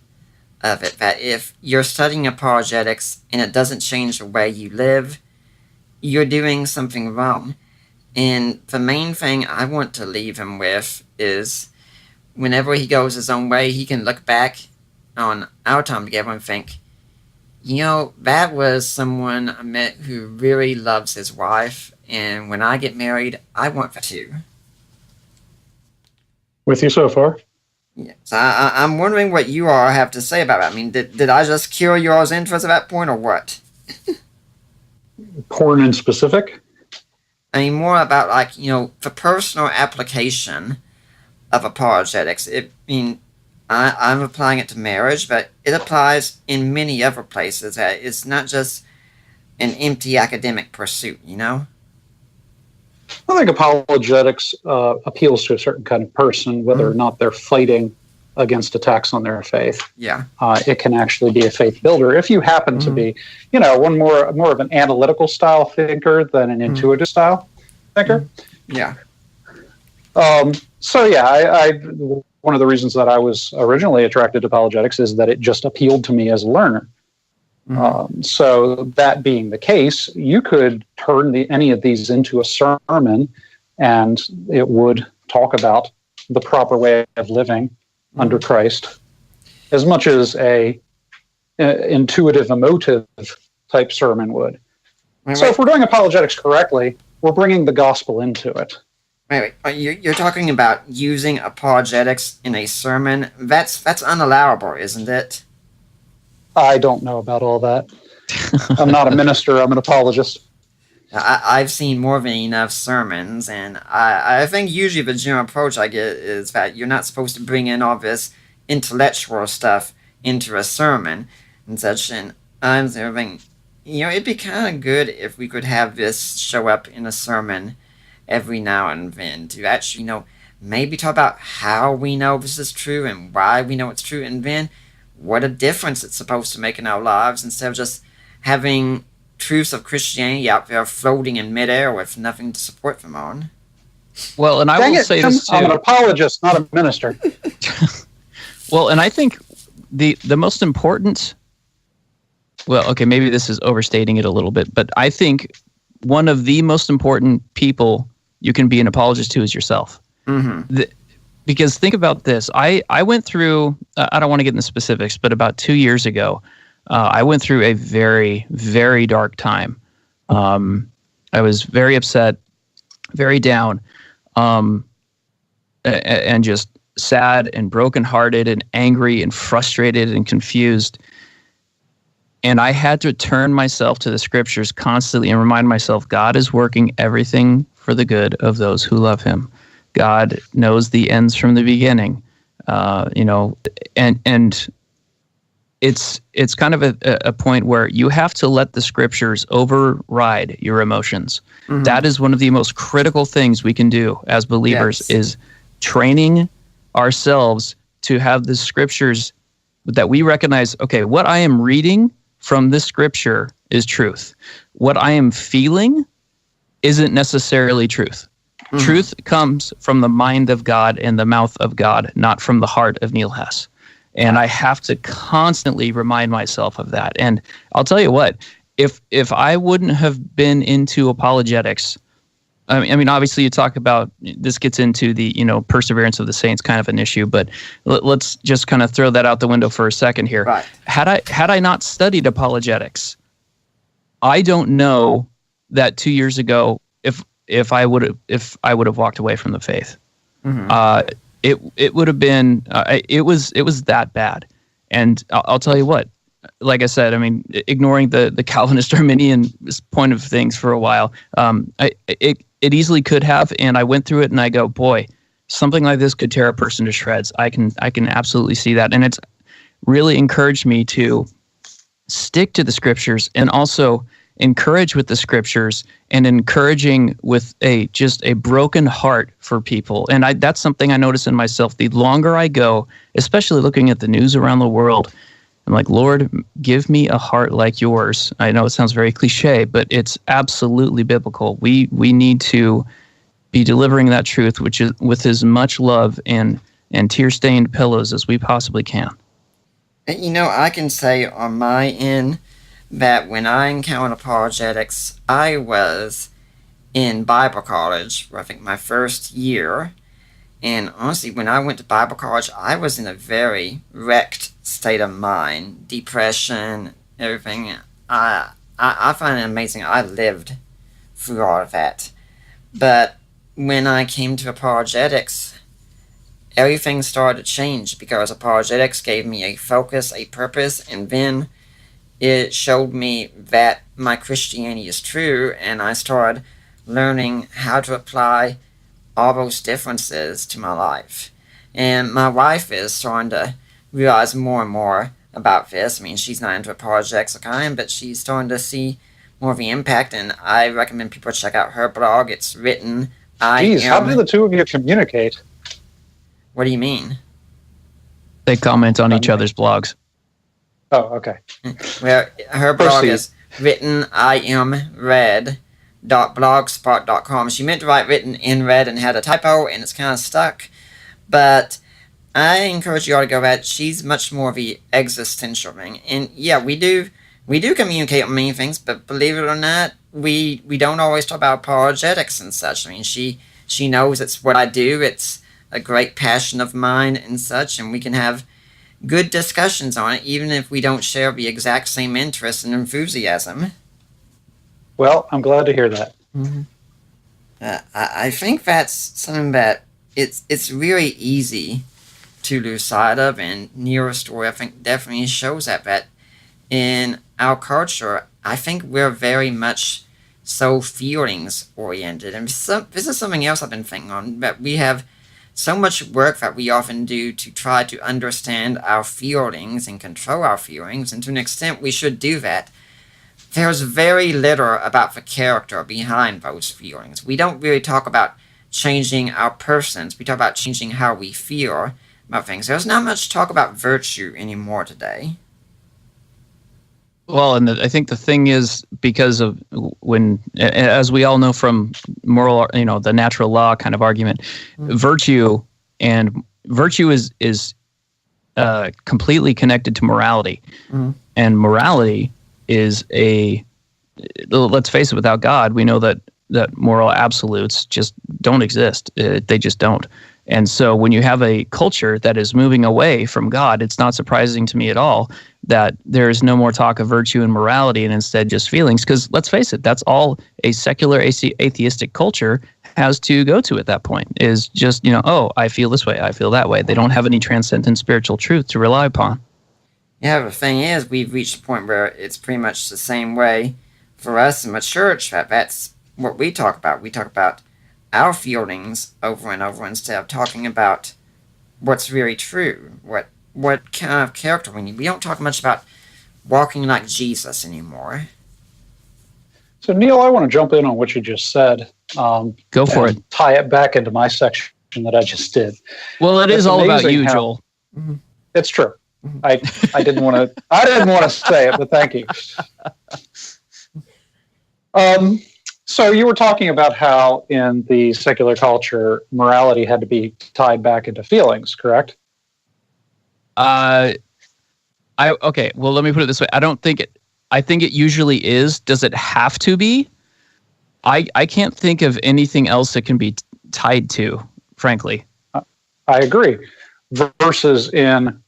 of it. That if you're studying apologetics and it doesn't change the way you live, you're doing something wrong. And the main thing I want to leave him with is whenever he goes his own way, he can look back on our time together and think, that was someone I met who really loves his wife, and when I get married, I want that too. With you so far? Yeah. So I'm wondering what you all have to say about it. I mean, did I just cure y'all's interest at that point, or what? Porn in specific? I mean, more about, the personal application of apologetics. I'm applying it to marriage, but it applies in many other places. It's not just an empty academic pursuit, I think apologetics appeals to a certain kind of person, whether or not they're fighting against attacks on their faith. Yeah. It can actually be a faith builder. If you happen to be, one more of an analytical style thinker than an intuitive style thinker. Yeah. So yeah, I one of the reasons that I was originally attracted to apologetics is that it just appealed to me as a learner. So that being the case, you could turn any of these into a sermon, and it would talk about the proper way of living under Christ, as much as a intuitive, emotive type sermon would. Wait, So if we're doing apologetics correctly, we're bringing the gospel into it. wait. You're talking about using apologetics in a sermon. That's unallowable, isn't it? I don't know about all that. I'm not a minister. I'm an apologist. I've seen more than enough sermons, and I think usually the general approach I get is that you're not supposed to bring in all this intellectual stuff into a sermon and such. And I'm thinking, it'd be kind of good if we could have this show up in a sermon every now and then to actually, maybe talk about how we know this is true and why we know it's true, and then what a difference it's supposed to make in our lives, instead of just having truths of Christianity out there floating in midair with nothing to support them on. Well, and I will say this too. I'm an apologist, not a minister. Well, and I think the most important, well, okay, maybe this is overstating it a little bit, but I think one of the most important people you can be an apologist to is yourself. Mm-hmm. Because think about this. I went through, I don't want to get into specifics, but about 2 years ago, I went through a very, very dark time. I was very upset, very down, and just sad and brokenhearted and angry and frustrated and confused. And I had to turn myself to the scriptures constantly and remind myself, God is working everything for the good of those who love him. God knows the ends from the beginning, and it's kind of a point where you have to let the scriptures override your emotions. Mm-hmm. That is one of the most critical things we can do as believers, is training ourselves to have the scriptures that we recognize, okay, what I am reading from this scripture is truth. What I am feeling isn't necessarily truth. Mm-hmm. Truth comes from the mind of God and the mouth of God, not from the heart of Neil Hess. And I have to constantly remind myself of that. And I'll tell you what, if I wouldn't have been into apologetics, I mean, obviously you talk about, this gets into the, perseverance of the saints kind of an issue, but let's just kind of throw that out the window for a second here. Right. Had I not studied apologetics, I don't know that 2 years ago, if I would have walked away from the faith. Mm-hmm. It would have been it was that bad. And I'll tell you what, like I said, I mean, ignoring the Calvinist Arminian point of things for a while, it easily could have, and I went through it and I go, boy, something like this could tear a person to shreds. I can absolutely see that. And it's really encouraged me to stick to the scriptures, and also encourage with the scriptures, and encouraging with a broken heart for people. And that's something I notice in myself. The longer I go, especially looking at the news around the world, I'm like, Lord, give me a heart like yours. I know it sounds very cliche, but it's absolutely biblical. We need to be delivering that truth, which is with as much love and tear-stained pillows as we possibly can. I can say on my end that when I encountered apologetics, I was in Bible college for I think my first year. And honestly, when I went to Bible college, I was in a very wrecked state of mind, depression, everything. I find it amazing. I lived through all of that. But when I came to apologetics, everything started to change, because apologetics gave me a focus, a purpose, and then it showed me that my Christianity is true, and I started learning how to apply all those differences to my life. And my wife is starting to realize more and more about this. I mean, she's not into apologetics like I am, but she's starting to see more of the impact, and I recommend people check out her blog. It's written... How do the two of you communicate? What do you mean? They comment on each other's blogs. Oh, okay. Well, her blog is writtenIamred.blogspot.com. She meant to write written in red and had a typo, and it's kind of stuck. But I encourage you all to go at it. She's much more of the existential thing. And yeah, we do communicate on many things, but believe it or not, we don't always talk about apologetics and such. I mean, she knows it's what I do. It's a great passion of mine and such, and we can have good discussions on it, even if we don't share the exact same interest and enthusiasm. Well, I'm glad to hear that. I think that's something that it's really easy to lose sight of, and Nero's story, I think, definitely shows that in our culture, I think we're very much so feelings oriented. And this is something else I've been thinking on, that we have so much work that we often do to try to understand our feelings and control our feelings, and to an extent we should do that. There's very little about the character behind those feelings. We don't really talk about changing our persons. We talk about changing how we feel about things. There's not much talk about virtue anymore today. Well, and I think the thing is, because of when, as we all know from moral, the natural law kind of argument, virtue is completely connected to morality, and morality is let's face it, without God, we know that moral absolutes just don't exist. They just don't. And so when you have a culture that is moving away from God, it's not surprising to me at all that there's no more talk of virtue and morality, and instead just feelings. Because let's face it, that's all a secular atheistic culture has to go to at that point, is just, oh, I feel this way, I feel that way. They don't have any transcendent spiritual truth to rely upon. Yeah, the thing is, we've reached a point where it's pretty much the same way for us in the church. That's what we talk about. We talk about our feelings over and over instead of talking about what's really true, what kind of character we need. We don't talk much about walking like Jesus anymore. So, Neil, I want to jump in on what you just said. Go for it. Tie it back into my section that I just did. Well, it is all about you, Joel. It's true. I didn't want to say it, but thank you. So you were talking about how in the secular culture, morality had to be tied back into feelings, correct? Okay. Well, let me put it this way. I think it usually is. Does it have to be? I can't think of anything else that can be tied to, frankly. I agree. Versus in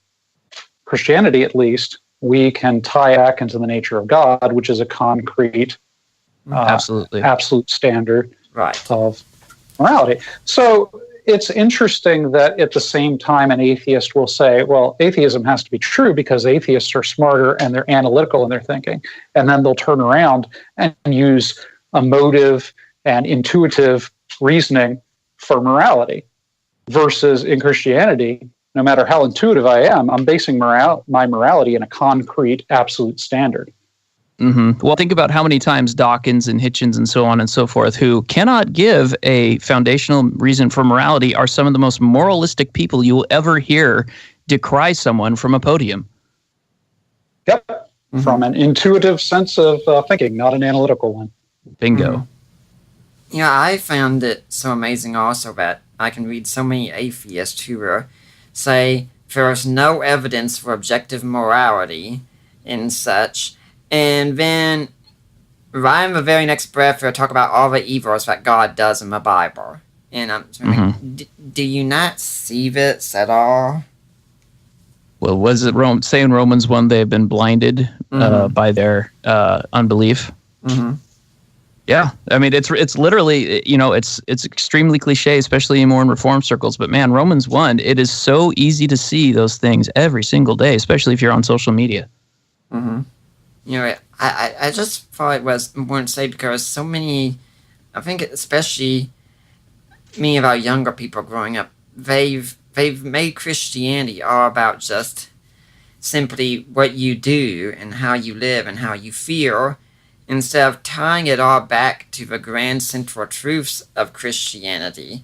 Christianity, at least, we can tie back into the nature of God, which is a concrete, absolute standard of morality. So it's interesting that at the same time an atheist will say, well, atheism has to be true because atheists are smarter and they're analytical in their thinking. And then they'll turn around and use emotive and intuitive reasoning for morality. Versus in Christianity, no matter how intuitive I am, I'm basing my morality in a concrete, absolute standard. Mm-hmm. Well, think about how many times Dawkins and Hitchens and so on and so forth, who cannot give a foundational reason for morality, are some of the most moralistic people you will ever hear decry someone from a podium. Yep. Mm-hmm. From an intuitive sense of thinking, not an analytical one. Bingo. Mm-hmm. Yeah, I found it so amazing also that I can read so many atheists who say there is no evidence for objective morality and such. And then, right in the very next breath, they'll talk about all the evils that God does in the Bible. And I'm thinking, do you not see this at all? Well, was it say in Romans 1 they have been blinded by their unbelief? Mm-hmm. Yeah, I mean, it's literally, it's extremely cliche, especially more in Reform circles. But man, Romans 1, it is so easy to see those things every single day, especially if you're on social media. Mm-hmm. I just thought it was important to say because so many, I think especially many of our younger people growing up, they've made Christianity all about just simply what you do and how you live and how you feel, instead of tying it all back to the grand central truths of Christianity,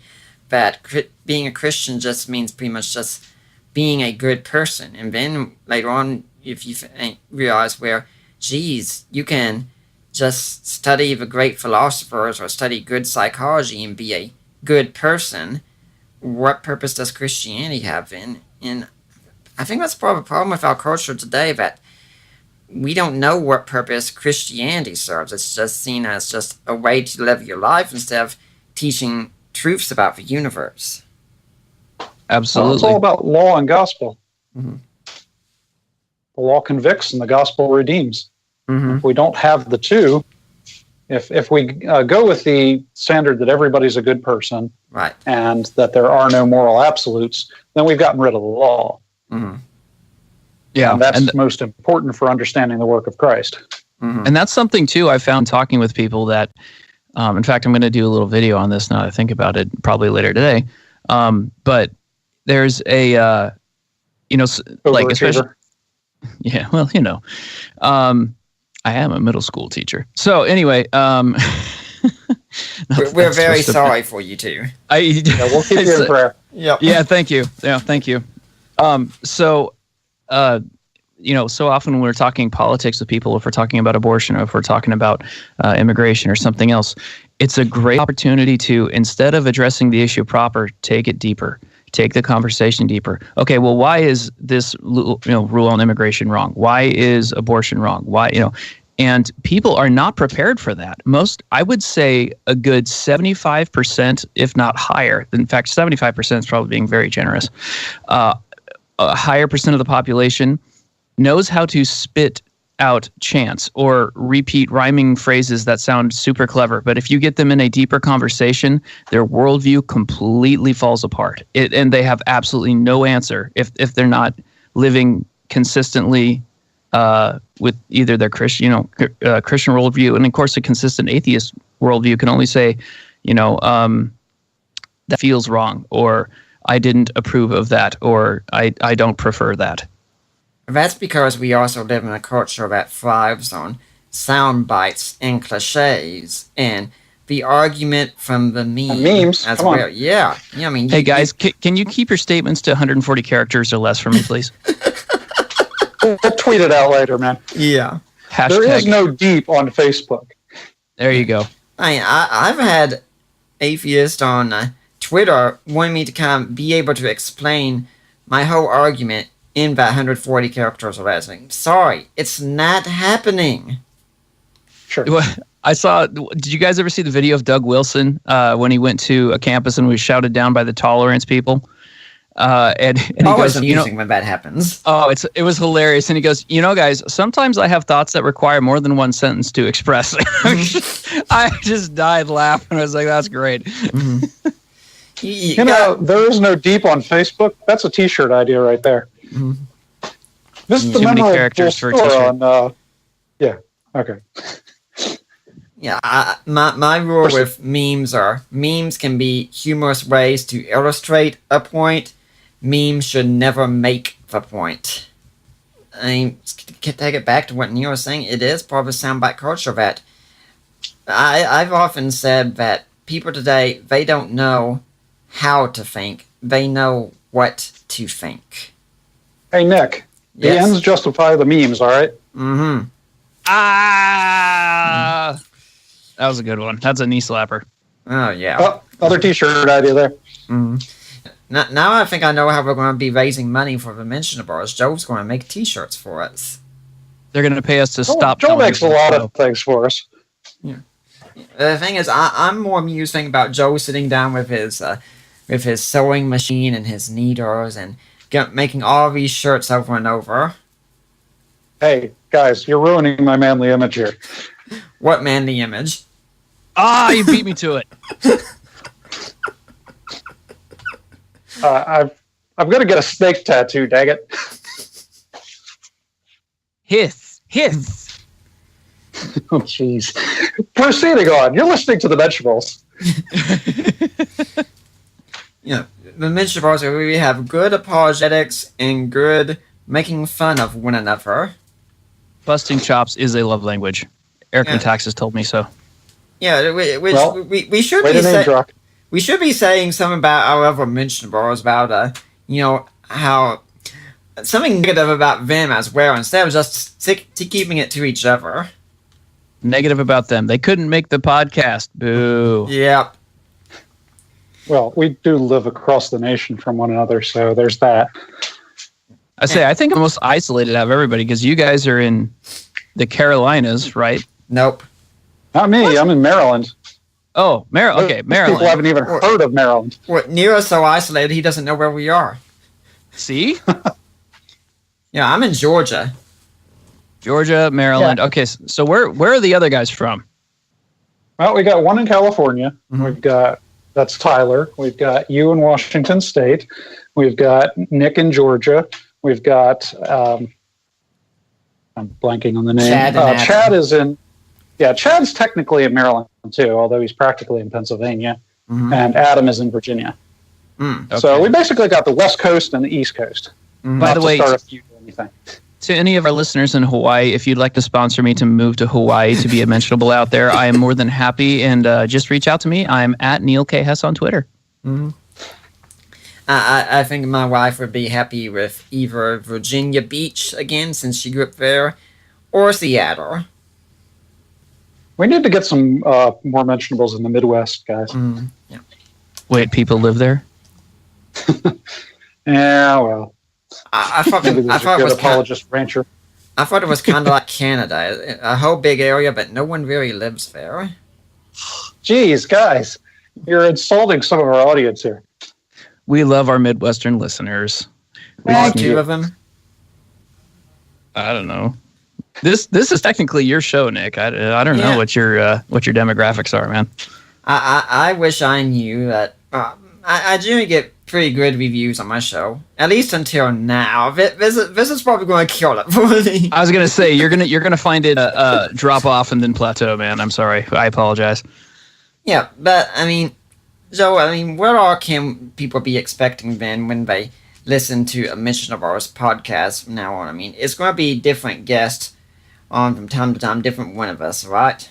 that being a Christian just means pretty much just being a good person. And then later on, if you realize you can just study the great philosophers or study good psychology and be a good person, what purpose does Christianity have then? And I think that's part of the problem with our culture today, that we don't know what purpose Christianity serves. It's just seen as just a way to live your life instead of teaching truths about the universe. Absolutely. Well, it's all about law and gospel. Mm-hmm. The law convicts and the gospel redeems. Mm-hmm. If we don't have the two, if we go with the standard that everybody's a good person, Right. and that there are no moral absolutes, then we've gotten rid of the law. Mm-hmm. Yeah, And that's most important for understanding the work of Christ. Mm-hmm. and that's something too I found talking with people that, in fact, I'm going to do a little video on this now that I think about it, probably later today. But there's a, like especially, yeah, well, I am a middle school teacher. So anyway, We're very sorry for you too. Yeah, we'll keep you in prayer. Yep. Yeah, thank you. Yeah, thank you. So often when we're talking politics with people, if we're talking about abortion or if we're talking about immigration or something else, it's a great opportunity to, instead of addressing the issue proper, take it deeper. Take the conversation deeper. Okay, well, why is this rule on immigration wrong? Why is abortion wrong? Why, and people are not prepared for that. I would say a good 75%, if not higher. In fact, 75% is probably being very generous. A higher percent of the population knows how to spit out chants or repeat rhyming phrases that sound super clever. But if you get them in a deeper conversation, their worldview completely falls apart. And they have absolutely no answer if they're not living consistently with either their Christian worldview. And of course, a consistent atheist worldview can only say, that feels wrong, or I didn't approve of that, or I don't prefer that. That's because we also live in a culture that thrives on sound bites and cliches and the argument from the memes as come well. on. Yeah. I mean, Hey guys, can you keep your statements to 140 characters or less for me, please? We'll tweet it out later, man. Yeah. Hashtag. There is no deep on Facebook. There you go. I've had atheists on Twitter wanting me to kind of be able to explain my whole argument in that 140 characters or less. Like, sorry, it's not happening. Sure. I saw. Did you guys ever see the video of Doug Wilson when he went to a campus and was shouted down by the tolerance people? And he Always goes, amusing when that happens. Oh, it was hilarious. And he goes, guys, sometimes I have thoughts that require more than one sentence to express. I just died laughing. I was like, that's great. Mm-hmm. There is no deep on Facebook. That's a T-shirt idea right there. Mm-hmm. This is the Too many memorable characters for a story T-shirt. on. Yeah. Okay. Yeah, my rule with memes can be humorous ways to illustrate a point. Memes should never make the point. I mean, to take it back to what Neil was saying, it is part of the soundbite culture that I've often said that people today, they don't know how to think. They know what to think. Hey, Nick. The Yes. ends justify the memes, all right? Mm-hmm. Ah, that was a good one. That's a knee slapper. Oh, yeah. Oh, another T-shirt idea there. Mm-hmm. Now I think I know how we're going to be raising money for the Mentionables. Joe's going to make T-shirts for us. They're going to pay us to stop. Joe makes a television lot show. of things for us. The thing is, I'm more amused thinking about Joe sitting down with his sewing machine and his needles and making all these shirts over and over. Hey, guys, you're ruining my manly image here. What manly image? Ah, you beat me to it. I'm going to get a snake tattoo, dang it. Hiss. Oh, jeez. Proceeding on. You're listening to the Mentionables. The Mentionables where we have good apologetics and good making fun of one another. Busting chops is a love language. Eric Metaxas has told me so. Yeah, we should Way be to name drop. we should be saying something about our other Mentionables about how something negative about them as well instead of just keeping it to each other. Negative about them. They couldn't make the podcast. Boo. Yep. Well, we do live across the nation from one another, so there's that. I think I'm most isolated out of everybody because you guys are in the Carolinas, right? Nope. Not me. I'm in Maryland. Oh, Maryland. Okay, People Maryland. haven't even heard of Maryland. Well, Nero's so isolated he doesn't know where we are. See? Yeah, I'm in Georgia. Georgia, Maryland. Yeah. Okay, so where are the other guys from? Well, we got one in California. Mhm. That's Tyler. We've got you in Washington State. We've got Nick in Georgia. We've got I'm blanking on the name. Chad and Adam. Chad is in. Yeah, Chad's technically in Maryland too, although he's practically in Pennsylvania. Mhm. And Adam is in Virginia. Mm. So Okay. we basically got the West Coast and the East Coast. Mhm. By Not the to way, start a feud or anything. to any of our listeners in Hawaii, if you'd like to sponsor me to move to Hawaii to be a mentionable out there, I am more than happy. And just reach out to me. I'm at Neil K. Hess on Twitter. Mhm. I think my wife would be happy with either Virginia Beach again, since she grew up there, or Seattle. We need to get some more mentionables in the Midwest, guys. Mm. Yeah. Wait, people live there? Yeah, well, I thought maybe I there's a thought it good was apologist rancher. I thought it was kind of like Canada, a whole big area, but no one really lives there. Jeez, guys, you're insulting some of our audience here. We love our Midwestern listeners. We All just Thank need- two of them. I don't know. This is technically your show, Nick. I don't Yeah. know what your demographics are, man. I wish I knew that. I generally get pretty good reviews on my show, at least until now. This is probably going to kill it for me. I was gonna say you're gonna find it drop off and then plateau, man. I'm sorry. I apologize. Yeah, but I mean, so what all can people be expecting then when they listen to a Mentionables podcast from now on? I mean, it's going to be different guests on from time to time, different one of us, right?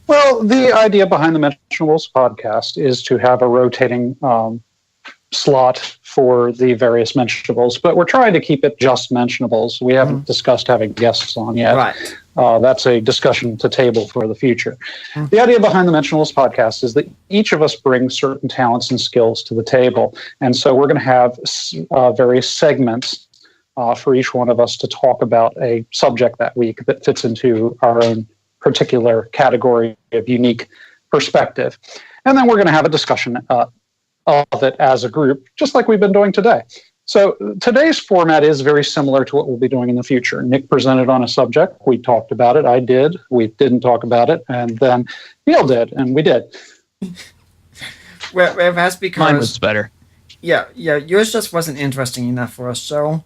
Well, the idea behind the Mentionables podcast is to have a rotating slot for the various mentionables, but we're trying to keep it just mentionables. We haven't discussed having guests on yet. Right. That's a discussion to table for the future. The idea behind the Mentionables podcast is that each of us brings certain talents and skills to the table. And so we're going to have various segments for each one of us to talk about a subject that week that fits into our own particular category of unique perspective. And then we're going to have a discussion of it as a group, just like we've been doing today. So today's format is very similar to what we'll be doing in the future. Nick presented on a subject. We talked about it. I did. We didn't talk about it. And then Neil did, and we did. Well, that's because Mine was better. yeah, yours just wasn't interesting enough for us. So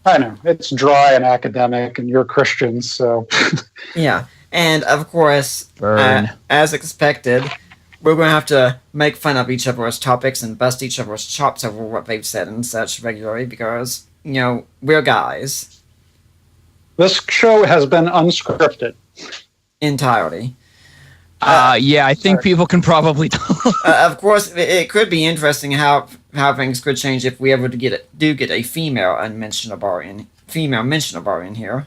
I know. It's dry and academic, and you're Christians, so... yeah, and of course, Burn. as expected, we're going to have to make fun of each other's topics and bust each other's chops over what they've said and such regularly because, we're guys. This show has been unscripted. Entirely. Yeah, I think people can probably tell. Of course, it could be interesting how things could change if we ever get a female mentionable in here.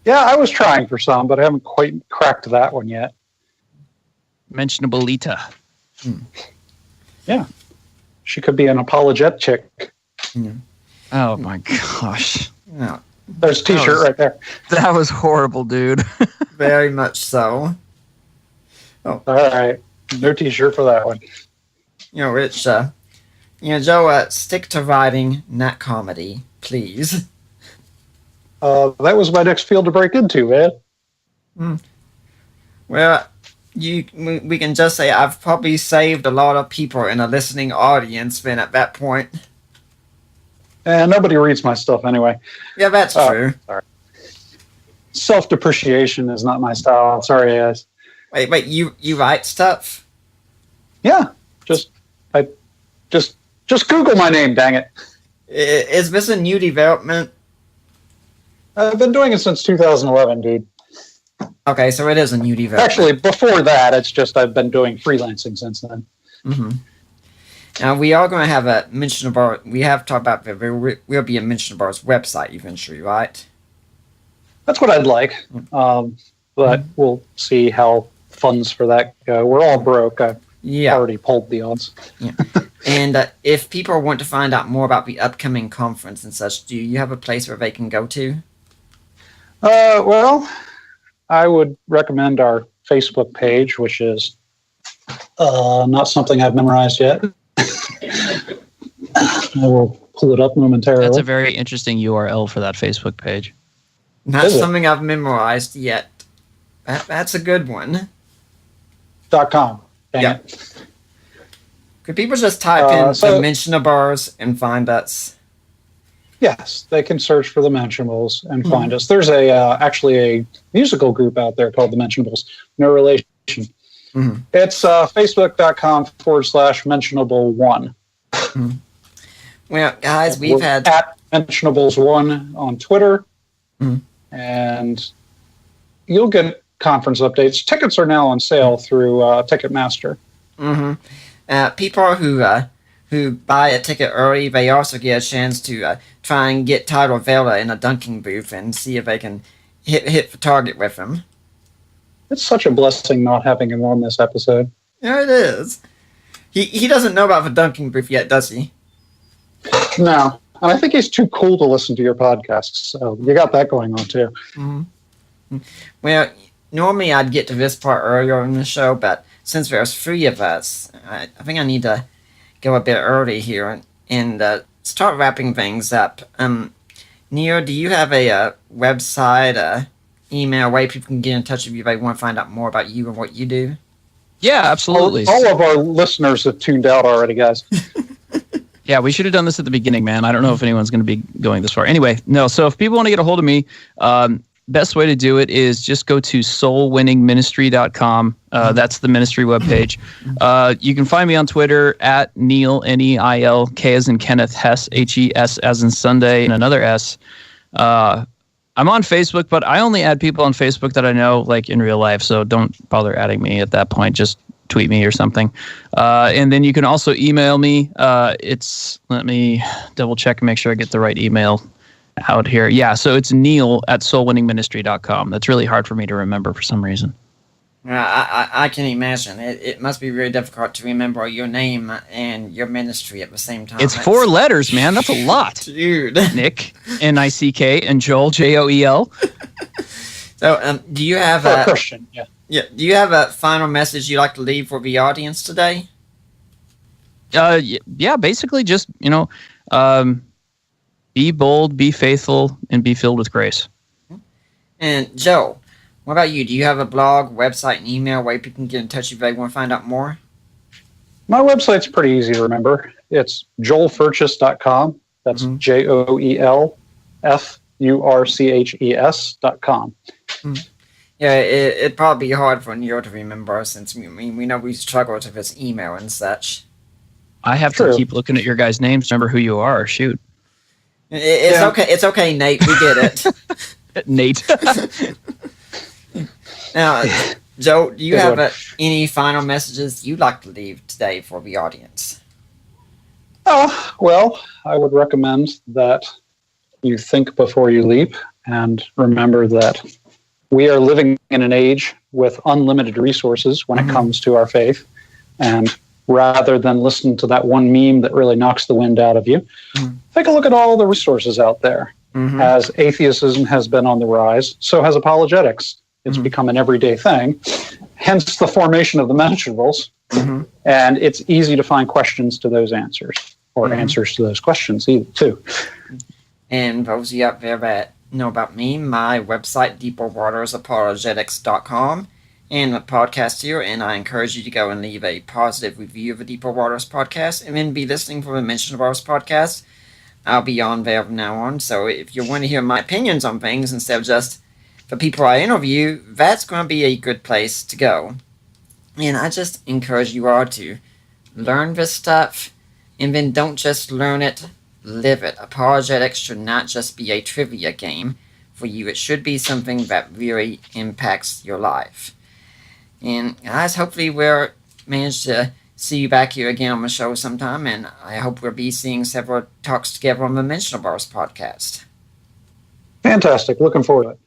Yeah, I was trying for some, but I haven't quite cracked that one yet. Mentionablita. Yeah. She could be an apologet chick. Oh my gosh. No, There's a t-shirt right there. That was horrible, dude. very much so. All right. No t-shirt for that one. Rich, Joe, stick to writing, not comedy, please. That was my next field to break into, man. Well, we can just say I've probably saved a lot of people in a listening audience then at that point. And nobody reads my stuff anyway. Yeah, that's true. Sorry. Self-depreciation is not my style. Sorry, guys. Wait, you write stuff? Yeah. Just Google my name, dang it. Is this a new development? I've been doing it since 2011, dude. Okay, so it is a new development. Actually, before that, it's just I've been doing freelancing since then. Mm-hmm. Now, we are going to have a Mentionable... We have talked about that there will be a Mentionables website eventually, right? That's what I'd like. But we'll see how funds for that go. We're all broke. I've already pulled the odds. Yeah. And if people want to find out more about the upcoming conference and such, do you have a place where they can go to? Well, I would recommend our Facebook page, which is not something I've memorized yet. I will pull it up momentarily. That's a very interesting URL for that Facebook page. Not something I've memorized yet. That's a good one. .com. Dang it. Could people just type in the Mentionables and find us? Yes, they can search for the Mentionables and find us. There's actually a musical group out there called the Mentionables. No relation. It's facebook.com/mentionable1. Well, guys, we've had at Mentionables1 on Twitter, and you'll get conference updates. Tickets are now on sale through Ticketmaster. People who buy a ticket early, they also get a chance to try and get Tyler Vela in a dunking booth and see if they can hit the target with him. It's such a blessing not having him on this episode. Yeah, it is. He doesn't know about the dunking booth yet, does he? No. And I think he's too cool to listen to your podcasts, so you got that going on too. Well, normally I'd get to this part earlier in the show, but since there's 3 of us, I think I need to go a bit early here and start wrapping things up. Neo, do you have a website, email, way people can get in touch with you if they want to find out more about you and what you do? Yeah, absolutely. All of our listeners have tuned out already, guys. Yeah, we should have done this at the beginning, man. I don't know if anyone's going to be going this far. Anyway, no. So if people want to get a hold of me, best way to do it is just go to soulwinningministry.com. That's the ministry webpage. You can find me on Twitter at Neil, Neil, K as in Kenneth, Hess, Hes as in Sunday, and another S. I'm on Facebook, but I only add people on Facebook that I know, like in real life. So don't bother adding me at that point. Just tweet me or something. And then you can also email me. Let me double check and make sure I get the right email out here. Yeah, so it's Neil at soulwinningministry.com. That's really hard for me to remember for some reason. I can imagine. It must be very difficult to remember your name and your ministry at the same time. It's 4 letters, man. That's a lot. Dude. Nick, Nick, and Joel, Joel. So, do you have a Christian? Yeah. Yeah. Do you have a final message you'd like to leave for the audience today? Yeah, basically just, be bold, be faithful, and be filled with grace. And Joe, what about you? Do you have a blog, website, and email where people can get in touch if they want to find out more? My website's pretty easy to remember. It's joelfurches.com. That's JoelFurches.com. Yeah, it'd probably be hard for Neo to remember since we know we struggle with his email and such. I have to keep looking at your guys' names to remember who you are. Shoot. It's okay. It's okay, Nate. We get it. Nate. Now, Joe, do you have any final messages you'd like to leave today for the audience? Well, I would recommend that you think before you leap and remember that we are living in an age with unlimited resources when it comes to our faith. And rather than listen to that one meme that really knocks the wind out of you, take a look at all the resources out there. As atheism has been on the rise, so has apologetics. It's become an everyday thing, hence the formation of the Mentionables. And it's easy to find questions to those answers, or answers to those questions too. And those of you out there that know about me, my website, deeperwatersapologetics.com, and the podcast here, and I encourage you to go and leave a positive review of the Deeper Waters podcast, and then be listening for the Mentionables podcast. I'll be on there from now on, so if you want to hear my opinions on things instead of just the people I interview, that's going to be a good place to go. And I just encourage you all to learn this stuff, and then don't just learn it, live it. Apologetics should not just be a trivia game for you. It should be something that really impacts your life. And guys, hopefully we'll manage to see you back here again on the show sometime, and I hope we'll be seeing several talks together on the Mentionables podcast. Fantastic. Looking forward to it.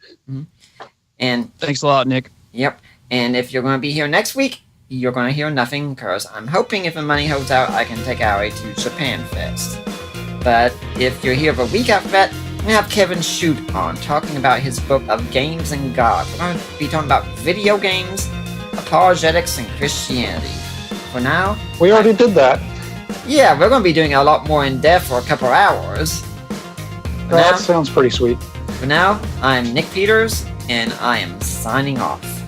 And thanks a lot, Nick. Yep. And if you're going to be here next week, you're going to hear nothing, because I'm hoping if the money holds out, I can take Ari to Japan Fest. But if you're here the week after that, we have Kevin Shute on, talking about his book of Games and God. We're going to be talking about video games, apologetics, and Christianity. For now... We already did that. Yeah, we're going to be doing a lot more in depth for a couple hours. That sounds pretty sweet. For now, I'm Nick Peters, and I am signing off.